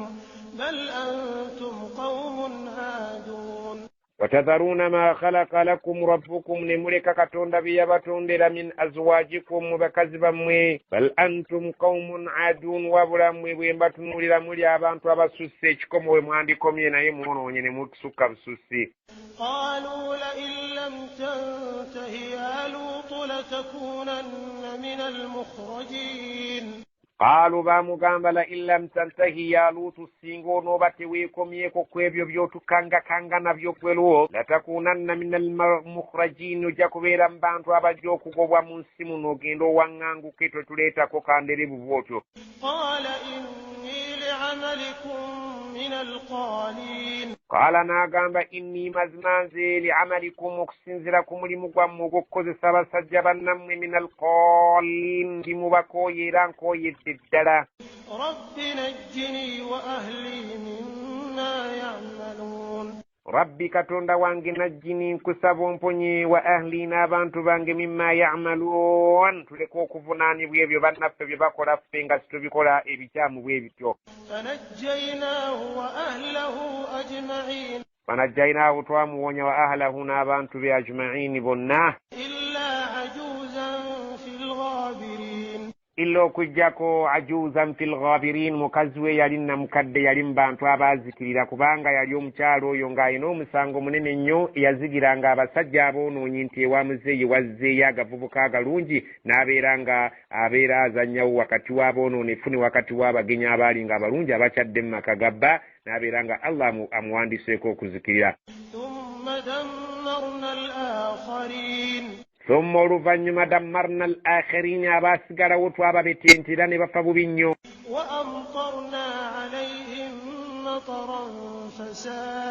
بل أنتم قوم عادون وتذرون ما خلق لكم ربكم نملك كتوندا بيابتوندera من أزواجكم مبكذبا مwe بل أنتم قوم عادون وابula mwe bwembatunulira muli abantu abasusse ekikomo we mwandikomye naye mwonoonye ne musuka bususi. قالوا لئن لم تنته يا لوط لتكونن من المخرجين. قالوا bamugamba la illam tantahi ya lutu singa onooba teweekomyeko ku ebyo by'otukangakanga nabyo kwelwo latakunanna min almukhrajin ojja kubeera mu bantu abajja okugobwa mu nsi muno ogenda owaŋŋanguke totuleetako kanderebu bwotyo. qala inni li'amalikum min alqalin. Qaala n'agamba inni mazima nze li'amalikum okusinziira ku mulimu gwammwe ogw'okukozesa abasajja bannammwe min alqalin ndi mubakooye era nkooyedde ddala. rabbi najjini wa ahli mimma ya'malun. Rabbi katonda wange najjini nkusaba omponye wa ahli n'abantu bange mimma ya'malun tuleka okuvunaanibwa ebyo bannaffe bye bakola ffe nga situbikola ebikyamu bwe bityo. fanajjaynaahu wa ahlahu ajma'in. fanajjaynaahu twamuwonya wa ahlahu n'abantu be ajma'in bonna. illa ajuzan fil ghabirin. illa okujjako ajuzan fil ghabirin mukazi we yali namukadde yali mu bantu abaazikirira kubanga yali omukyalo oyo ng'alina omusango munene nnyo eyazigiranga abasajja aboonoonyi nti ewamuzeeyi wazzeeyo agavubuka agalungi n'abeera nga abeera azannyawo wakati w'aboonoona effune wakati w'abagenyi abaali nga abalungi abakyadde mu maka gabba n'abeera nga Allah amuwandiseeko okuzikirira. thumma dammarna al-akharin. Thumma oluvannyuma dammarna al-akhirin abaasigalawo twababetentera ne bafa bubi nnyo. wa amtarna alayhim mataran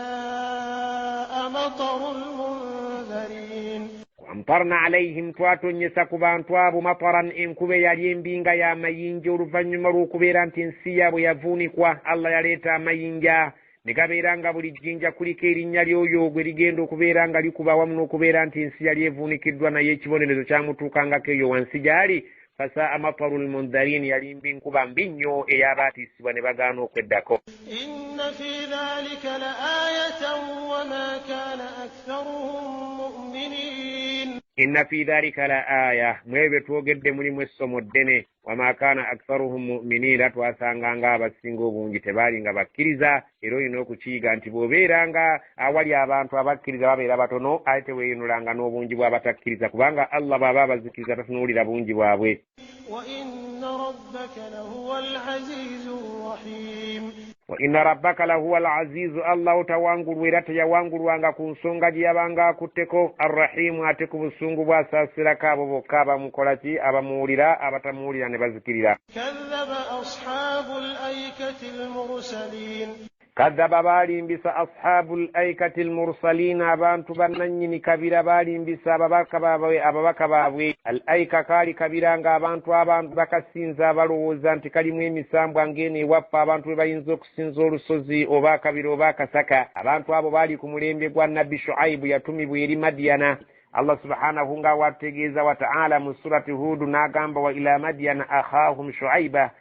fasa'a matarul munzirin. amtarna alayhim twatonyesa ku bantu abo mataran enkuba yali embinga y'amayinja oluvannyuma lw'okubeera nti ensi yaabwe yavuunikwa Allah yaleeta amayinja ne gabeera nga buli jjinja kuliko erinnya ly'oyo gwe ligenda okubeera nga likuba awamu n'okubeera nti ensi yali evuunikiddwa naye ekibonerezo kyamutuukangako eyo wansi gy'ali. fasaa matarul munzirin yali mbi nkuba mbi nnyo ey'abaatiisibwa ne bagaana okweddako. inna fi dhalika la ayatan wa ma kana aktharuhum mu'minin. inna fi dhalika la aya mwebyo twogedde mulimu essomo ddene wama kaana aktharuhum mu'minin era twasanganga abasinga obungi tebaali nga bakkiriza era olina okukiyiga nti bw'obeeranga awali abantu abakkiriza babeera batono ate teweeyinulanga n'obungi bw'abatakkiriza kubanga Allah bw'aba abazikiriza tatunuulira bungi bwabwe. wa inna rabbaka lahuwa al-azizur rahim. wa inna rabbaka lahuwa al-azizu Allah tawangulwa era teyawangulwanga ku nsonga gye yabanga akutteko arrahimu ate ku busungu bw'asaasirako abo bokka abamukola ki abamuwulira abatamuwulira ne bazikirira. kadhaba ashabul aikati al-mursalin. kadhaba baalimbisa ashabul aikati al-mursalin abantu bannannyini kabira baalimbisa ababaka baabwe. al aika kaali kabira nga abantu bakasinza balowooza nti kalimu emisambwa ng'eno ewaffe abantu bwe bayinza okusinza olusozi oba akabira oba akasaka. abantu abo baali ku mulembe gwa nabbi Shuaibu yatumibwa eri Madiyana. Allah subhanahu nga wategeeza wa ta'ala mu surati Hud n'agamba wa ila Madiyana akhahum Shuaiba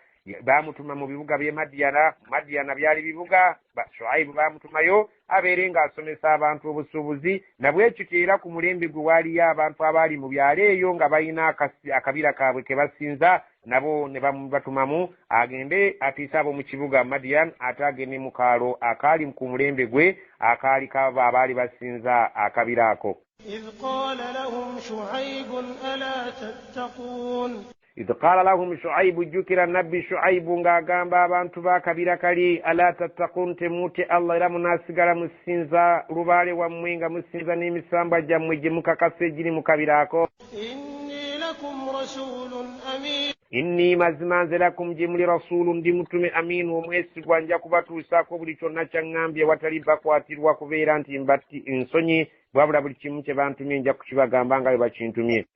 bamutuma mu bibuga by'e Madiyana byali bibuga Shuaibu bamutumayo abeere ng'asomesa abantu obusuubuzi na bwekityo era ku mulembe gwe waaliyo abantu abaali mu byalo eyo nga balina akabira kaabwe ke basinza nabo ne batumamu agende atiisa abo mu kibuga Madiyan ate agende mu kaalo akaali ku mulembe gwe akaali kaba abaali basinza akabira ako. إذ قال لهم شعيب ألا تتقون. إذ قال لهم شعيب جكر النبي شعيب ng'agamba abantu bakabira kali ala tattaqun temuti Allah era munasigala musinza lubaale wammwe nga musinza n'emisamba gyammwe gye mukakasa egiri mu kabira ako. إني لكم رسول أمين. inni mazima nze lakum gye muli rasulu ndi mutume aminu omwesigwa nja kubatuusaako buli kyonna kyaŋŋambye watali bakwatirwa kubeera nti mbatti ensonyi wabula buli kimu kye bantumye nja kukibagamba nga bwe bakintumye.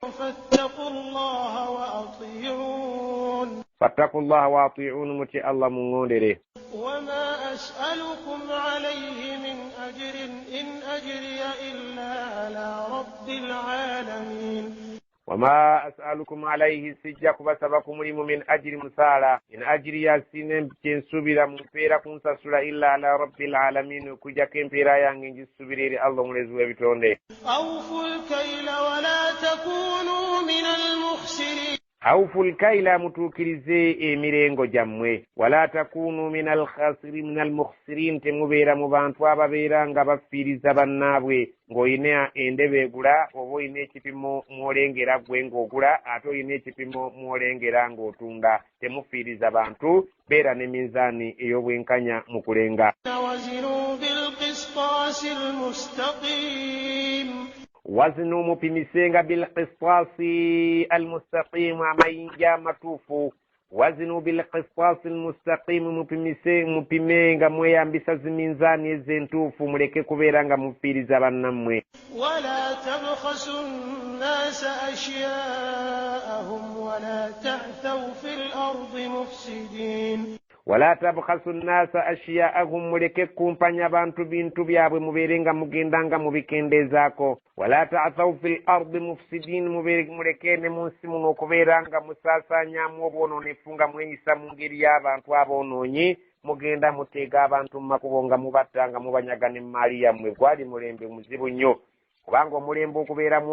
fattaku llaha wa ati'un muti Allah muŋŋondere. وما أسألكم عليه من أجر إن أجري إلا على رب العالمين. wama as'alukum alayhi sijja kubasaba ku mulimu min ajiri musaala in ajiriya sine kyensubira mumpeera kunsasula illa ala rabbil alamin kujjako empeera yange ngisubira eri allah omulezi w'ebitonde. أوفوا الكيل ولا تكونوا من المخسرين awfu lkaila mutuukirize emirengo gyammwe wala takunu min almukhsirin temubeera mu bantu ababeera nga bafiiriza bannaabwe ng'olina endebe egula oba olina ekipimo mwolengera gwe ng'ogula ate olina ekipimo mwolengera ng'otunda temufiiriza bantu beera ne minzaani ey'obwenkanya mu kulenga. وزنوا بالقسطاس المستقيم wazinu mupimisenga bilqistasi almustaqimu amayinja matuufu wazinu bilqistasi almustaqimu mupimenga mweyambisa ziminzaani ezentuufu muleke kubeera nga mufiiriza bannammwe. ولا تبخسوا الناس أشياءهم ولا تعثوا في الأرض مفسدين wala tabkhasu nnasa ashiyaahum muleke kumpanya bantu bintu byabwe mubeere nga mugendanga mubikendeezaako. wala ta'thaw fil ardi mufsidin muleke ne mu nsi muno okubeera nga musaasaanyamu obwonoonefu nga mweyisa mu ngeri y'abantu aboonoonyi mugenda muteega abantu mu makubo nga mubatta nga mubanyaga ne maali yammwe. gwali mulembe muzibu nnyo kubanga omulembe okubeeramu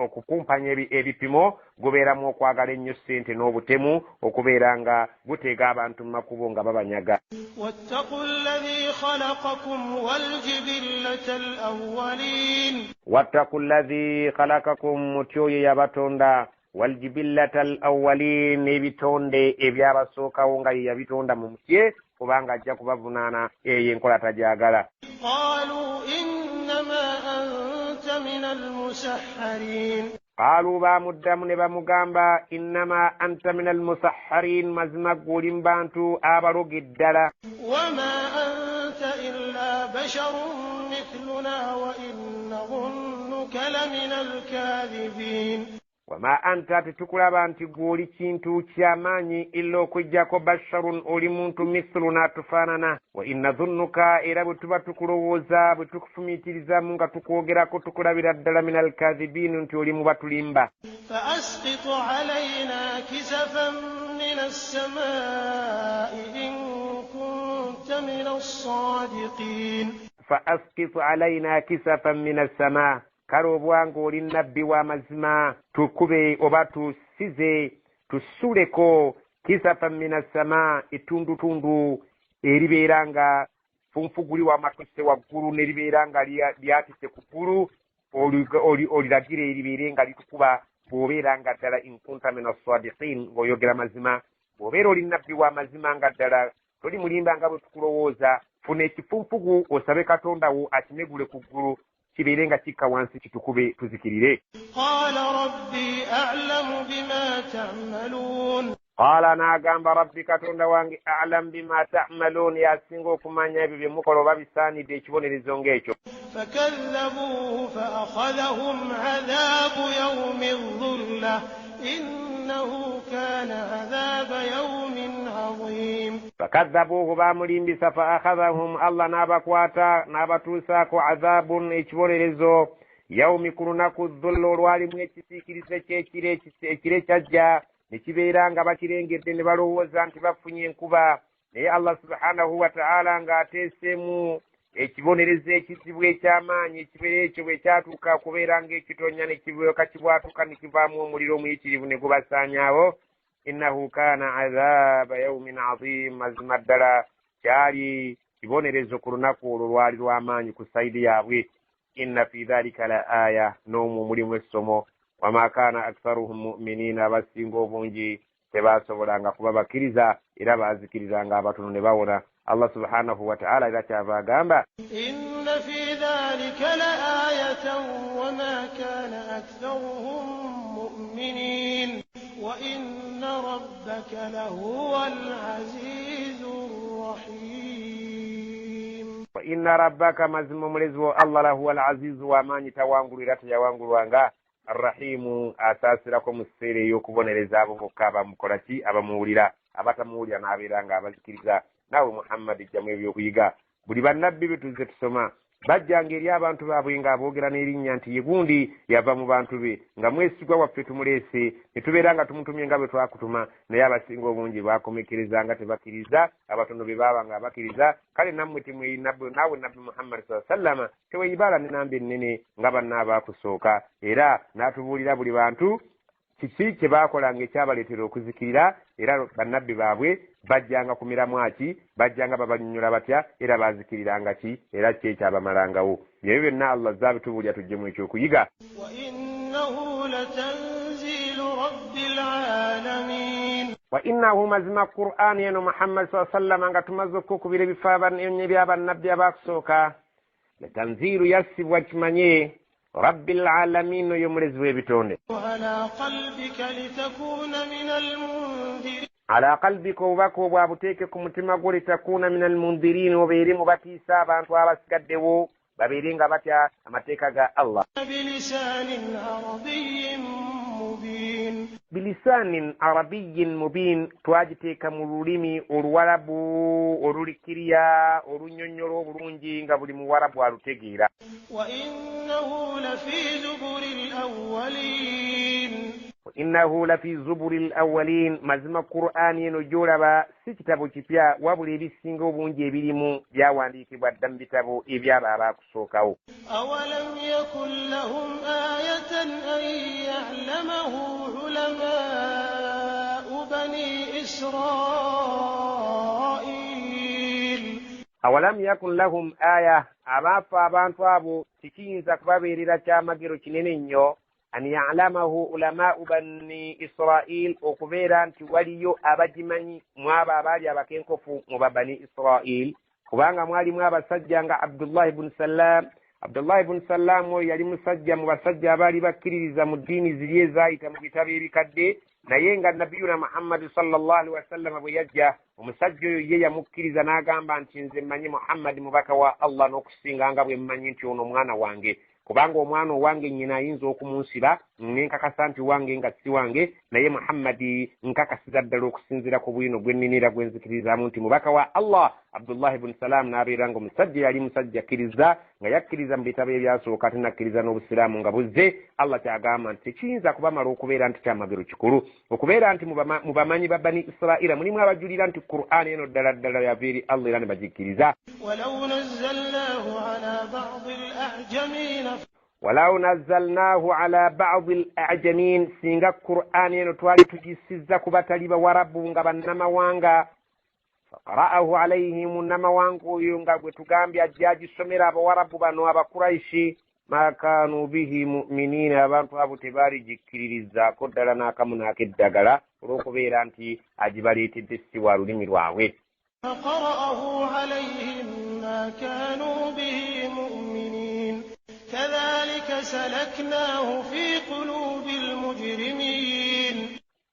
okukumpanya ebipimo gubeeramu okwagala ennyo ssente n'obutemu okubeera nga guteega abantu mu makubo nga babanyaga. واتقوا الذي خلقكم والجبلة الأولين wattaku alladhi khalakakum mutyoyo yabatonda waljibillata alawwalin ebitonde ebyabasookawo nga ye yabitonda mu mutye kubanga ajja kubavunaana eyo enkola tajagala. قالوا إنما أنت من المسحرين qaalu baamuddamu ne bamugamba innama anta min almusahharin mazima ggwe mu bantu abaloge ddala. وما أنت إلا بشر مثلنا وإن نظنك لمن الكاذبين wama anta tetukulaba nti gw'oli kintu ky'amaanyi illa okujjako basharun oli muntu mithluna tufaanana wa inna dhunnuka era bwe tuba tukulowooza bwe tukufumiitirizamu nga tukwogerako tukulabira ddala min alkadhibin nti oli mu batulimba. فأسقط علينا كسفا من السماء إن كنت من الصادقين fa askit alayna kisafan min assamaa kale obwanga oli nabbi w'amazima tukube oba tusize tusuleko kisafan min assamaa etundutundu eribeera nga funfuguli w'amatuse waggulu neribeera nga lyatise ku ggulu oliragire eribeere nga litukuba bw'obeera nga ddala inkunta min assadiqin ng'oyogera mazima bw'obeera oli nabbi w'amazima nga ddala toli mulimba nga bwe tukulowooza funa ekifunfugu osabe katonda wo akimegule ku ggulu kibeere nga kikka wansi kitukube tuzikirire. قال ربي أعلم بما تعملون qaala n'agamba rabbi katonda wange alam bima ta'maluun yasinga okumanya ebyo bye mukola oba bisaanidde ekibonerezo ng'ekyo. فكذبوه فأخذهم عذاب يوم الظلة إنه كان عذاب يوم عظيم fakadhabuuhu baamulimbisa fa akhadhahum allah n'abakwata n'abatuusaako adhaabun ekibonerezo yaumi ku lunaku dhullu olwalimu ekisiikirize ky'ekire kyajja ne kibeera nga bakirengedde ne balowooza nti bafunye enkuba naye allah subhanahu wa ta'ala ng'ateeseemu ekibonerezo ekizibu eky'amaanyi ekibeera ekyo bwe kyatuuka okubeera ng'ekitonya ne kibyoka kibwatuka ne kivaamu omuliro omuyitirivu ne gubasaanyaawo. innahu kaana adhaaba yawmin azim mazima ddala kyali kibonerezo ku lunaku olwo lwali lw'amaanyi ku sayidi yaabwe. inna fi dhalika la aya n'omwo mulimu essomo wama kaana aktharuhum mu'miniina abasinga obungi tebaasobolanga kuba bakkiriza era baazikirizanga abatono ne bawona. allah subhanahu wa ta'ala era kyava agamba إن في ذلك لآية وما كان أكثرهم مؤمنين وإن ربك لهو العزيز الرحيم wa inna rabbaka mazima omulezi wo allah lahuwa alazizu w'amaanyi tawangulira teyawangulwanga arrahimu asaasirako mu sseera ey'okubonereza abo bokka abamukola ki abamuwulira abatamuwulira n'abeera nga abazikiriza. naawe muhammadi jjamu ebyokuyiga buli bannabbi betuze tusoma bajjanga eri abantu baabwe ng'aboogera n'erinnya nti ye gundi yava mu bantu be nga mwesigwa waffe tumuleese ne tubeera nga tumutumye nga bwe twakutuma naye abasinga obungi baakomekerezanga tebakkiriza abatono be baaba nga bakkiriza kale nammwe naawe nabbi muhammadi sallama teweeyibaala ne namba ennene nga banna abaakusooka era n'atubuulira buli bantu kiki kye baakolanga ekyabaleetera okuzikirira era bannabbi baabwe bajjanga ku miramwa ki bajjanga babanyonnyola batya era baazikiriranga ki era ki ekyabamalangwo ebyo byonna allah zaabitubuulira tuggyemu ekyokuyiga wa innahu mazima qur'ani eno muhammadi sallama nga tumaze okukubira ebifo ebyabannabbi abaakusooka latanziru yassibwa kimanye rabbil alamin oyo mulezi w'ebitonde ala qalbika obubaka obwabuteeke ku mutima gwo litakuuna min almundirin obeere mu batiisa abantu abasigaddewo babeere nga batya amateeka ga allah bilisanin arabiyin mubin twagiteeka mu lulimi oluwarabu olulikiriya olunyonnyola obulungi nga buli muwarabu alutegeera innahu lafi zuburi lawalin mazima qur'ani eno gyolaba si kitabo kipya wabula ebisinga obungi ebirimu byawandiikibwa dda mu bitabo ebyaba abaakusookawo awalam yakun lahum ayatan an ya'lamahu ulamau bani israil awalam yakun lahum aya abaafa abantu abo tikiyinza kubabeerera kyamagero kinene nnyo an ya'lamahu ulamau bani israil okubeera nti waliyo abagimanyi mwabo abaali abakenkofu mu babani israil kubanga mwalimu abasajja nga abdullahi bun salam oyo yali musajja mu basajja abaali bakkiririza mu ddiini ziri ezaayita mu bitabo ebikadde naye nga nabiyuna muhammadi sallallahu alaihi wasallam bwe yajja omusajja oyo ye yamukkiriza n'agamba nti nze mmanyi muhammadi mubaka wa allah n'okusinga nga bwe mmanyi nti ono mwana wange kubanga omwana owange nnyina ayinza okumunsiba nenkakasa nti wange nga si wange naye muhammadi nkakasiza ddala okusinziira ku bwino gwe nninira gwe nzikiririzaamu nti mubaka wa allah abdullahi bun salam n'abeera nga omusajja yali musajja akkiriza nga yakkiriza mu bitabo ebyasooka ate nakkiriza n'obusiraamu nga buzze allah kyagamba nti tekiyinza kubamala okubeera nti kyamagero kikulu okubeera nti mu bamanyi ba bani israila mulimu abajulira nti qur'ani eno ddala ddala yava eri allah era ne bagikkiriza walaw nazzalnahu ala ba'di al-a'jamin singa qur'ani eno twali tugissizza ku batali bawarabu nga bannamawanga faqara'ahu alayhim namawanga oyo nga gwe tugambye ajja agisomera abawarabu bano abakuraishi ma kanu bihi mu'minina abantu abo tebaali gikkiririzaako ddala n'akamu n'akeddagala olw'okubeera nti agibaleetedde si wa lulimi lwabwe faqara'ahu alayhim ma kanu bihi mu'minin kadhalika salaknahu fi qulubi almujrimin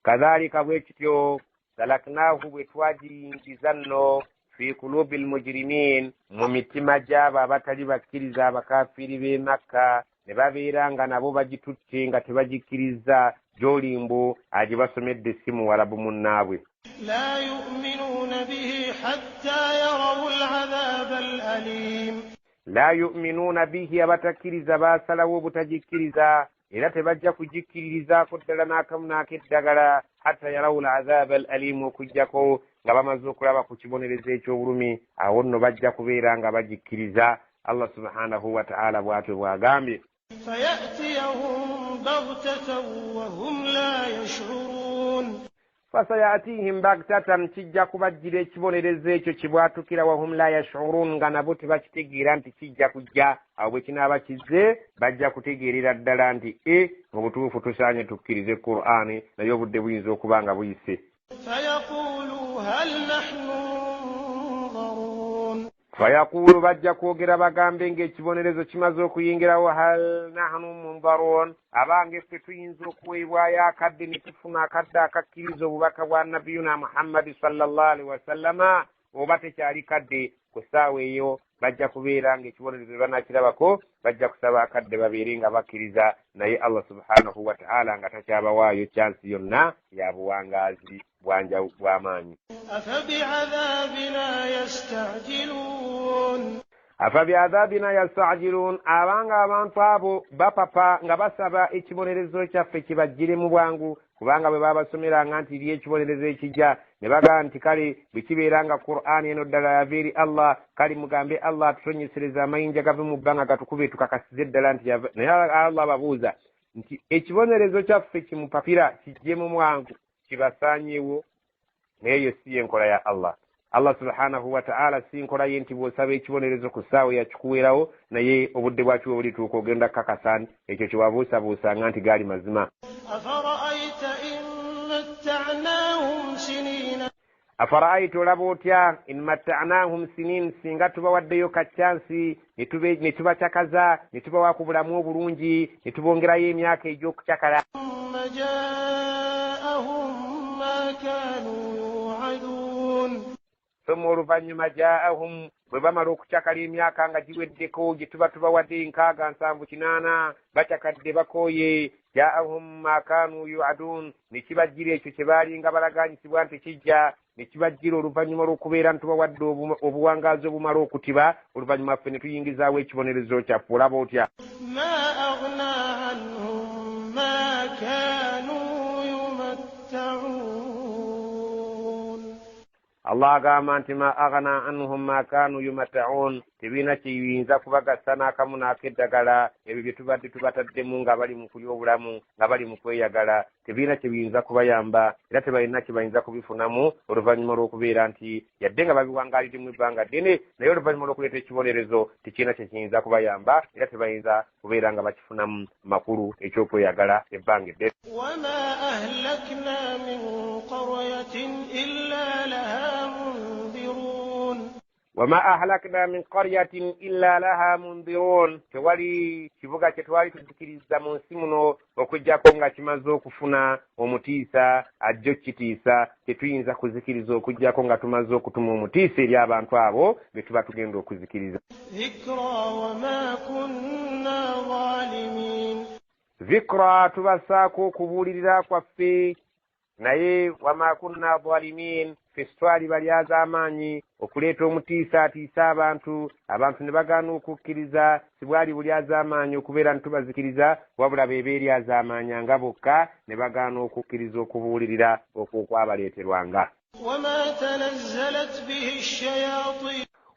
kadhalika bwekityo salaknahu bwe twagiyingiza nno fi qulubi almujrimin mu mitima gy'abo abatali bakkiriza abakafiri b'e makka ne babeera nga nabo bagitutte nga tebagikkiriza gy'olimbo agibasomedde si muwarabu munnaabwe la yu'minuuna bihi hatta yarawu al'adhaaba al'aliim la yu'minuuna bihi abatakkiriza baasalawo obutagikkiriza era tebajja kugikkiririzaako ddala n'akamu n'akeddagala hatta yarawu al'adhaaba al'aliimu okuggyako nga bamaze okulaba ku kibonerezo eky'obulumi awo nno bajja kubeera nga bagikkiriza allah subhanahu wa ta'ala bw'atyo bw'agambye fayatiyahum baghtatan wa hum la yash'urun fasayatihim baghtatan kijja kubajjira ekibonerezo ekyo kibwatukira wahum la yash'urun nga nabo tebakitegeera nti kijja kujja awo bwe kinaaba kizze bajja kutegeerera ddala nti mu butuufu tusaanye tukkirize qur'ani naye obudde buyinza okuba nga buyise fayaqulu bajja kwogera bagambe ng'ekibonerezo kimaze okuyingirawo hal nahnu mundarun abange ffe tuyinza okuweebwayo akadde ne tufuna akadde akakkiriza obubaka bwa nabiyuna muhammadi sallallahu alaihi wasallama oba tekyali kadde ku ssaawa eyo bajja kubeera ng'ekibonerezo banakirabako bajja kusaba akadde babeere nga bakkiriza naye allah subhanahu wa ta'ala nga takyabawaayo kyansi yonna ya buwangaazi bw'amaanyi afa biadhabina yastajilun abanga abantu abo bapapa nga basaba ekibonerezo kyaffe kibajjire mu bwangu kubanga bwe babasomeranga nti eri ekibonerezo ekijja ne bagamba nti kale bwe kibeera nga Qur'ani eno ddala yava eri Allah kale mugambe Allah atutonyesereza amayinja gave mu bbanga gatukube tukakasize ddala nti yava. Naye Allah ababuuza nti ekibonerezo kyaffe kimupapira kijje mu bwangu kibasaanyeewo, naye yo si enkola ya Allah. Allah subhanahu wa ta'ala si nkola ye nti bw'osaba ekibonerezo ku ssaawa yakikuweerawo naye obudde bwakyo bulituuka ogenda kakasani ekyo kyewabuusabuusanga nti gaali mazima. Afara'ayta olaba otya in matta'naahum sinin singa tubawaddeyo kaccansi ne tubacakaza ne tubawaako bulamu obulungi ne tubongerayo emyaka egy'okucakala. Soma oluvannyuma jaahum bwe bamala okucakala emyaka nga giweddeko gye tuba tubawadde 678 bacakadde bakooye jaahum ma kaanu yu'adun ne kibajjira ekyo kye baalinga balaganyisibwa nti kijja ne kibajjira oluvannyuma lw'okubeera ntubawadde obuwangaazi obumala okutiba oluvannyuma ffe ne tuyingizaawo ekibonerezo kyaffe. Olaba otya Allah agamba nti ma aghna anhum ma kanu yumatta'un tebina kiyinza kubagasa n'akamu n'akeddagala ebyo bye tubadde tubataddemu nga bali mu kulya obulamu nga bali mu kweyagala tebina kibiyinza kubayamba era tebalina kibayinza kubifunamu oluvannyuma lw'okubeera nti yadde nga babiwangaalidde mu ebbanga ddene naye oluvannyuma lw'okuleeta ekibonerezo tekirina kyekiyinza kubayamba era tebayinza kubeera nga bakifunamu makulu ekyokweyagala ebbanga eddene. Wama ahlakna min qaryatin illa laha mundirun tewali kibuga kye twali tuzikiriza mu nsi muno okujjako nga kimaze okufuna omutiisa ajjo kitiisa tetuyinza kuzikiriza okujjako nga tumaze okutuma omutiisa eri abantu abo be tuba tugenda okuzikiriza. Zikra tubasaako okubuulirira kwaffe naye wama kunna zalimin festwali balyaza amaanyi okuleeta omutiisa atiisa abantu ne bagaana okukkiriza sibwali bulyaza amaanyi okubeera ntubazikiriza wabula beeba eryaza amaanyi anga bokka ne bagaana okukkiriza okubuulirira okwo kwabaleeterwanga.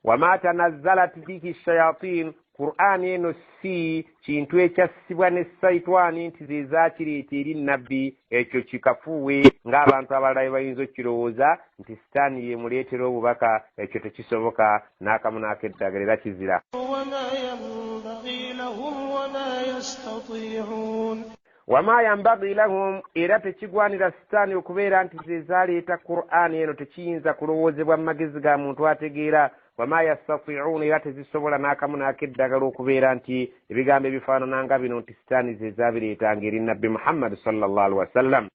Wama tanazzalat bihi shayatin Qur'an eno si kintu ekyassibwa ne Saitwani nti ze zaakireeta eri nabbi ekyo kikafuuwe ng'abantu abalala bayinza okukirowooza nti sitaani yemuleetera obubaka ekyo tekisoboka n'akamu n'akeddagala era kizira. Wama yambagi lahum era tekigwanira sitaani okubeera nti ze zaaleeta Qur'an eno tekiyinza kulowoozebwa mu magezi ga muntu ategeera. Wama yastati'un era tezisobola n'akamu n'akeddagala okubeera nti ebigambo ebifaanana nga bino nti sitaani ze zaabireetanga eri nabbi Muhammad sallallahu alaihi wasallam.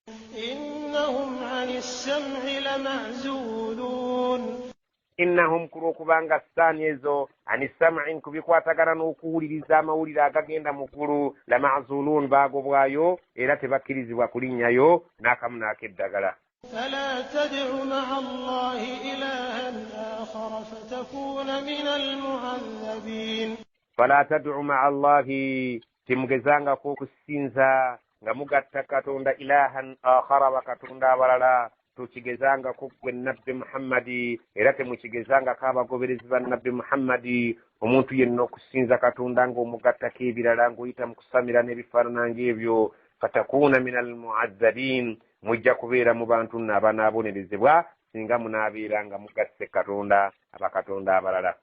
Innahum kulwokubanga sitaani ezo ani sam'in kubikwatagana n'okuwuliriza amawulire agagenda mu ggulu la ma'zulun baagobwayo era tebakkirizibwa kulinnyayo n'akamu n'akeddagala. فلا تدع مع الله إلها آخر فتكون من المعذبين. فلا تدع مع الله timugezanga okusinza nga mugatta katonda ilahan akhara bakatonda abalala tukigezanga kugwe nabbi Muhammadi era temukigezangako abagoberezi ba nabbi Muhammadi. Omuntu yenna okusinza katonda ng'omugattako ebirala ng'oyita mu kusamira n'ebifaanana ng'ebyo fatakuuna min almu'azzabin mujja kubeera mu bantu n'abanaabonerezebwa singa munaabeera nga mugasse katonda abakatonda abalala.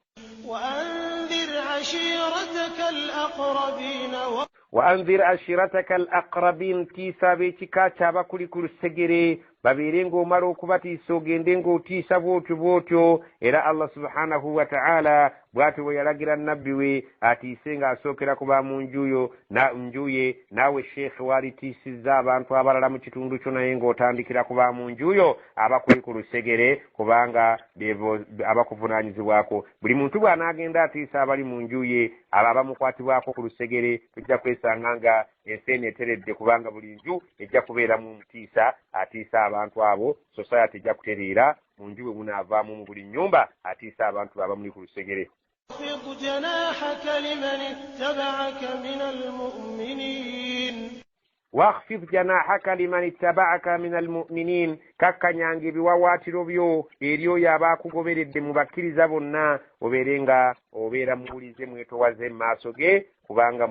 Wa anzir ashirataka al-aqrabin tiisa b'ekika ky'abakuli ku lusegere babeere ng'omala okubatiisa ogende ng'otiisa bw'otyo era Allah subhanahu wa ta'ala bw'atyo bwe yalagira nabbi we atiise ng'asookera ku ba mu njuye naawe sheekhe waalitiisizza abantu abalala mu kitundu kyo naye ng'otandikira ku ba mu njuyo abakuli ku lusegere kubanga abakuvunaanyizibwako. Buli muntu bw'anaagenda atiisa abali mu njuye abo abamukwatibwako ku lusegere tujja kwesanga nga ensi eno eteredde kubanga buli nju ejja kubeera mu mutiisa atiisa abantu abo society ejja kutereera mu nju bwe munaavaamu mu buli nnyumba atiisa abantu baba muli ku lusegere. واخفض جناحك لمن اتبعك من المؤمنين واخفض جناحك لمن اتبعك من المؤمنين kakkanyange ebiwawaatiro byo eri oyo abaakugoberedde mu bakkiriza bonna obeera muwulize mwetowaze mu maaso ge kubanga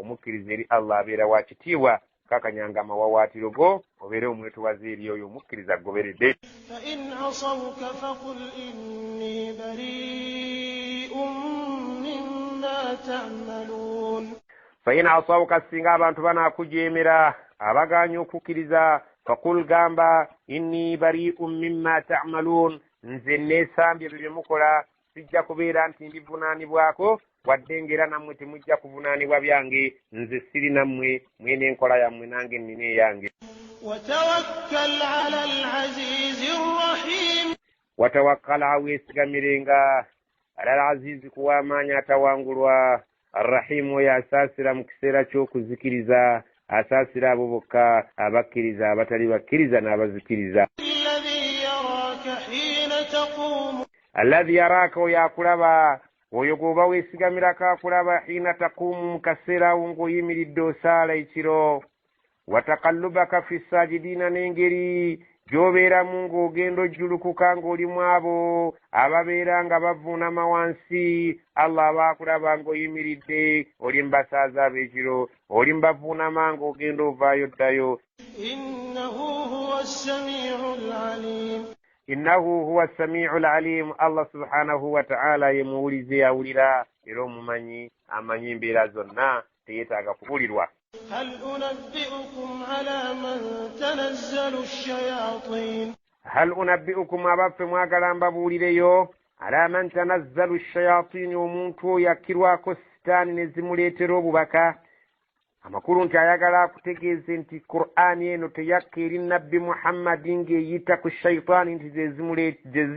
omukkiriza eri Allah abeera wa kitiibwa kakanyanga amawawaatiro go obeere omwetowaze eri oyo omukkiriza agoberedde. فإن عصوك فقل إني بريء مما تعملون فإن عصوك singa abantu banaakujeemera abagaanye okukkiriza fakul gamba inni bari'un mimma ta'malun nze neesambye ebyo bye mukola sijja kubeera nti mbivunaanibwako wadde ngera nammwe temujja kuvunaanibwa byange nze siri nammwe mwene enkola yammwe nange nnina eyange. وتوكل على العزيز الرحيم watawakkala weesigamirenga alal azizi kuwamaanyi atawangulwa arrahimu oyo asaasira mu kiseera ky'okuzikiriza asaasira abo bokka abakkiriza abatali bakkiriza n'abazikiriza. alladhi yaraaka oyo akulaba oyo gwoba weesigamirako akulaba hiina taquumu mu kaseera awo ng'oyimiridde osaala ekiro. watakallubaka fi saajidiina n'engeri gy'obeeramu ng'ogenda ojjulukuka ng'olimu abo ababeera nga bavuunama wansi Allah abaakulaba ng'oyimiridde oli mu basaaza ab'ekiro oli mu bavuunama ng'ogenda ovaayo ddayo. innahu huwa samiicu laliim Allah subhanahu wa ta'ala ye muwulize awulira era omumanyi amanyi embeera zonna teyeetaaga kubulirwa. هل أنبئكم على من تنزل الشياطين هل أنبئكم abaffe mwagala mbabuulireyo ala man tanazzalu shayatin omuntu yakkirwako sitaani ne zimuleetera obubaka. amakulu nti ayagala akutegeeze nti Qur'ani eno teyakka eri nabbi Muhammadi ng'eyita ku shayitaani nti ze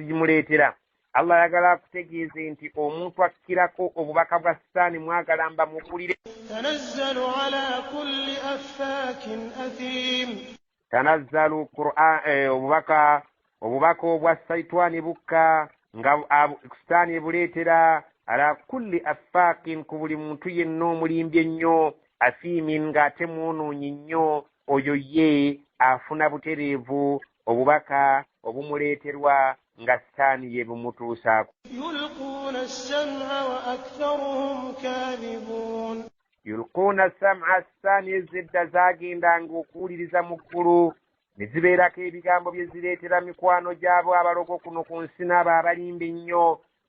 zimuleetera. Allah ayagala akutegeeze nti omuntu akkirako obubaka bwa sitaani mwagala mbamubuulire. تنزل على كل أفاك أثيم tanazzalu Qur'an obubaka obwa sayitwani bukka nga sitaani ebuleetera ala kulli affaakin ku buli muntu yenna omulimbi ennyo afiimin ng'ate mwonoonyi nnyo oyo ye afuna butereevu obubaka obumuleeterwa nga sitaani ye bumutuusaako. yulquuna as-sam'a wa aktharuhum kaadhibuun yulquuna sam'a sitaani ezedda zaagendanga okuwuliriza mu ggulu ne zibeerako ebigambo bye zireetera mikwano gy'abo abalogo kuno ku nsi n'abo abalimba ennyo.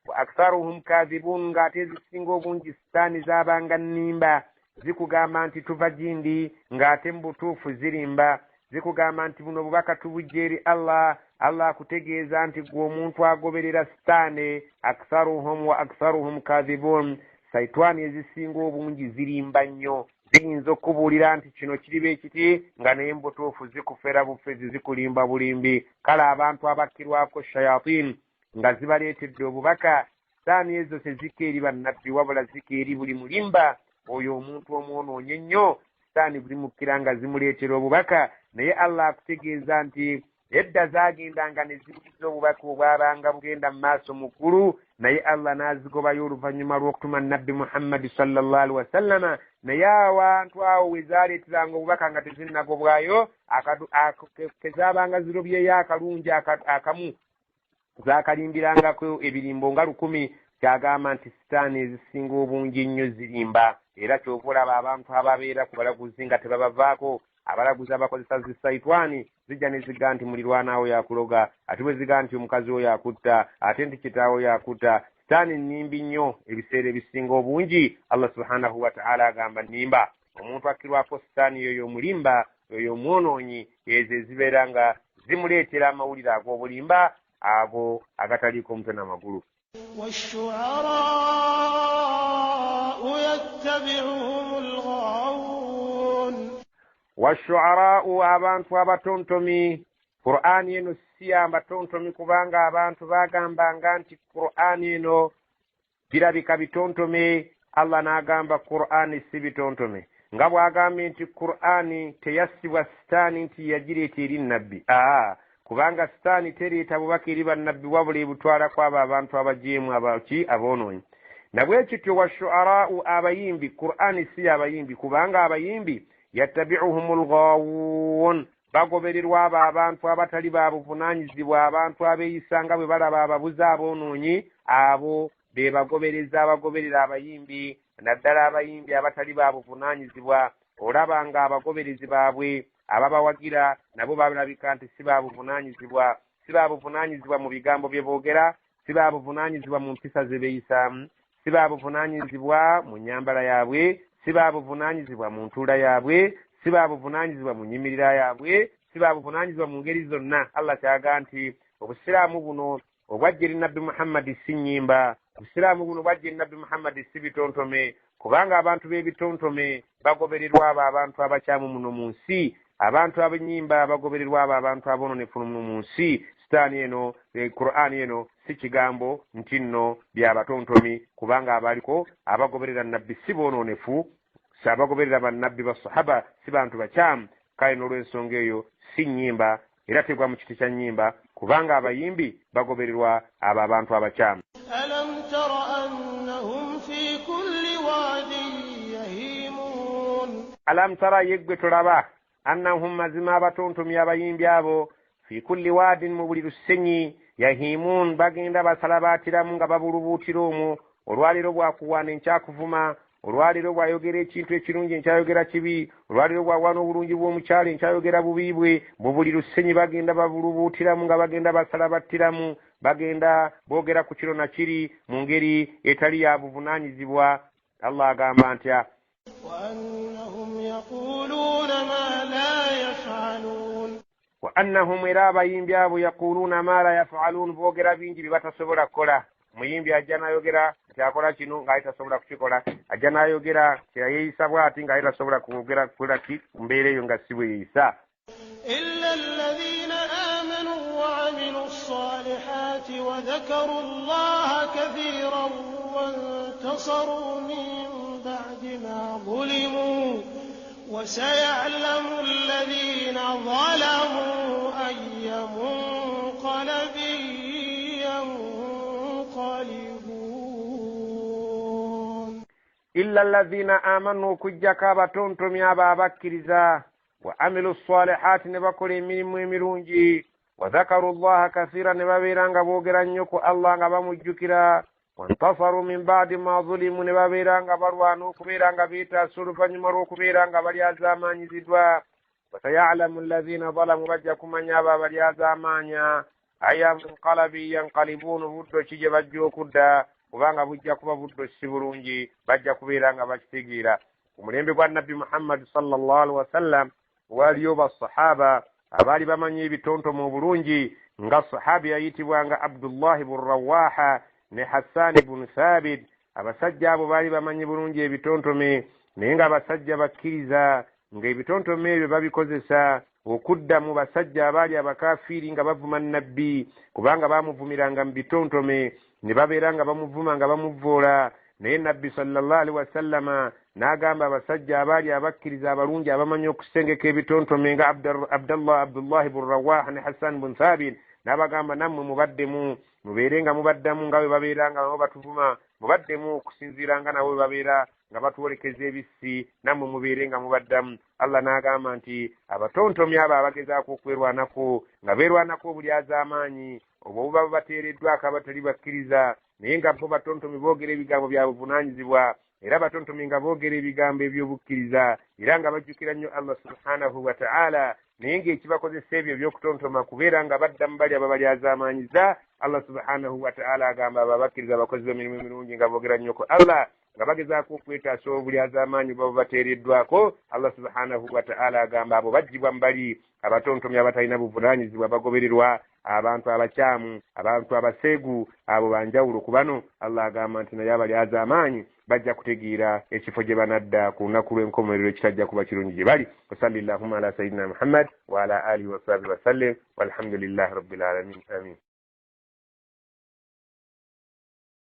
wa aktharuhum kaadhibuun ng'ate ezisinga obungi sitaani zaabanga nnimba zikugamba nti tuva gindi ng'ate mu butuufu zirimba. zikugamba nti buno bubaka tubujja eri Allah akutegeeza nti gwe omuntu agoberera sitaani aktharuhum kaadhibuun sayitwani ezisinga obungi zirimba nnyo ziyinza okubuulira nti kino kiriba ekiti nga naye mu butuufu zikufera bufezi zikulimba bulimbi. kale abantu abakkirwako shayatin nga zibaleetedde obubaka sitaani ezo tezikka eri bannabbi wabula zikka eri buli mulimba oyo omuntu omwonoonye ennyo sitaani buli mukkira nga zimuleetera obubaka. naye Allah akutegeeza nti edda zaagendanga ne zibuliza obubaka obwabanga bugenda mu maaso mu ggulu naye Allah n'azigobayo oluvannyuma lw'okutuma nabbi Muhammadi sallallahu alaihi wasallama. naye abantu awo we zaaleeteranga obubaka nga tezinnagobwayo kezaabanga zirobyeyo akalungi akamu zaakalimbirangako ebirimbo nga 100. kyagamba nti sitaani ezisinga obungi ennyo zirimba era kyova olaba abantu ababeera ku balaguzi nga tebabavaako. abalaguzi abakozesa zisayitwani zijja ne ziga nti mulirwana we yakuloga ate bwe ziga nti omukazi we yakutta ate nti kitaawe yakutta. sitaani nnimbi nnyo ebiseera ebisinga obungi. Allah subhanahu wa ta'ala agamba nnimba. omuntu akkirwako sitaani yoyo omulimba yoyo omwonoonyi ezo ezibeera nga zimuleetera amawulire ag'obulimba ago agataliiko mutwe n'amagulu. washu'araa'u abantu abatontomi. Qur'ani eno si abatontomi kubanga abantu bagambanga nti Qur'ani eno birabika bitontome. Allah n'agamba Qur'ani si bitontome nga bw'agambye nti Qur'ani teyassibwa sitaani nti yagireeta eri nabbi. kubanga sitaani tereeta bubaka eri bannabbi wabula ebutwala kwabo abantu abajeemu abaki aboonoonyi. nabwekityo washuarau abayimbi Qur'ani si abayimbi kubanga abayimbi yattabi'uhumul ghawun bagobererwa abo abantu abatali babuvunanyizibwa abantu abeeyisanga bwe balaba ababuzi aboonoonyi abo be bagobereza abagoberera abayimbi naddala abayimbi abatali babuvunanyizibwa olaba nga abagoberezi baabwe ababawagira nabo balabika nti si babuvunanyizibwa mu bigambo bye boogera si babuvunanyizibwa mu mpisa ze beeyisaamu si babuvunanyizibwa mu nnyambala yaabwe si babuvunanyizibwa mu ntuula yaabwe si babuvunanyizibwa mu nnyimirira yaabwe si babuvunanyizibwa mu ngeri zonna. Allah kyaga nti obusiraamu buno obwajja eri nabbi Muhammadi si nnyimba, obusiraamu buno bwajja eri nabbi Muhammadi si bitontome kubanga abantu b'ebitontome bagobererwa abo abantu abakyamu muno mu nsi, abantu ab'ennyimba bagobererwa abo abantu aboononefu mu nsi. Sitaani eno Qur'ani eno si kigambo nti nno byabatontomi kubanga abaliko abagoberera nabbi si boononefu, si abagoberera bannabbi basahaba si bantu bakyamu. Kale n'olw'ensonga eyo si nnyimba era tegwa mu kiti kya nnyimba kubanga abayimbi bagobererwa abo abantu abakyamu. ألم تر أنهم في كل واد يهيمون Alam tara yeggwe tolaba annahum mazima abatontomi abayimbi abo fi kulli wadin mu buli lusenyi yahimun bagenda basala baatiramu nga babulubuutira omwo. Olwaliro bwakuwaana enkyakuvuma, olwaliro bwayogera ekintu ekirungi enkyayogera kibi, olwaliro bwawaana obulungi bw'omukyalo enkyayogera bubi bwe. Mu buli lusenyi bagenda babulubuutiramu nga bagenda basala battiramu, bagenda boogera ku kiro na kiri mu ngeri etali ya buvunaanyizibwa. Allah agamba ntya وأنهم يقولون ما لا يفعلون wa annahum era abayimbi abo yaquluuna ma la yaf'aluun boogera bingi bye batasobola kukola. Muyimbi ajja n'ayogera nti akola kino ng'ali tasobola kukikola, ajja n'ayogera kyeyeeyisa bw'ati ng'ali tasobola kwogera kukola ki mbeera eyo nga si bwe yeeyisa. إلا الذين آمنوا وعملوا الصالحات وذكروا الله كثيرا وانتصروا من بعد ما ظلموا وسيعلم الذين ظلموا أي منقلب ينقلبون. إلا الذين آمنوا كجك abatontomi abo abakkiriza وعملوا الصالحات نبكل emirimu emirungi وذكروا الله كثيرا نبابيرanga boogera nnyo ku Allah nga bamujjukira وانتصروا من بعد ما ظلموا نبابيرanga balwana okubeeranga beetaasa oluvannyuma lw'okubeeranga balyazaamaanyiziddwa. وسيعلم الذين ظلموا bajja kumanya abo abalyazaamaanya aya munqalabi yanqalibuun buddo ki gye bajja okudda kubanga bujja kuba buddo si bulungi bajja kubeeranga bakitegeera. Ku mulembe gwa nabbi Muhammad sallallahu alaihi wasallam waliyo basahaba abaali bamanyi ebitontomo obulungi nga sahabi yayitibwanga Abdullah ibn Rawaha ne Hassan ibn Thabit. Abasajja abo baali bamanyi bulungi ebitontome naye nga abasajja bakkiriza ng'ebitontome ebyo babikozesa okudda mu basajja abaali abakafiiri nga bavuma nabbi kubanga baamuvumiranga mu bitontome ne babeera nga bamuvuma nga bamuvvoola. Naye nabbi sallallahu alaihi wasallama n'agamba abasajja abaali abakkiriza abalungi abamanyi okusengeka ebitontome nga Abdullah ibn Rawaha ne Hassan ibn Thabit n'abagamba nammwe mubaddemu mubeere nga mubaddamu nga bwe babeera nga nabo batuvuma, mubaddemu okusinziiranga nabo bwe babeera nga batuwolekeza ebissi nammwe mubeere nga mubaddamu. Allah n'agamba nti abatontomi abo abagezaako okwerwanako nga beerwanako obulyazaamaanyi obwo buba bubateereddwako abatali bakkiriza naye nga bo batontomi boogera ebigambo bya buvunaanyizibwa era batontomi nga boogera ebigambo eby'obukkiriza era nga bajjukira nnyo Allah subhanahu wa ta'ala naye ng'ekibakozesa ebyo ebyokutontoma kubeera nga badda mu bali ababalyazaamaanyiza. Allah subhanahu wa ta'ala agamba abo abakkiriza abakozi b'emirimu emirungi nga boogera nnyo ku Allah nga bagezaako okwetaasa obulyazaamaanyi baba bateereddwako. Allah subhanahu wa ta'ala agamba abo bajjibwa mu bali abatontomi abatalina buvunaanyizibwa bagobererwa abantu abakyamu abantu abaseegu abo banjawulo ku bano. Allah agamba nti naye abalyazaamaanyi bajja kutegeera ekifo gye banadda ku lunaku lw'enkomerero kitajja kuba kirungi gye bali. Wasallillahumma ala sayyidina Muhammad wa ala alihi wa sahbihi wa sallam walhamdulillahi rabbil alamin. Amin.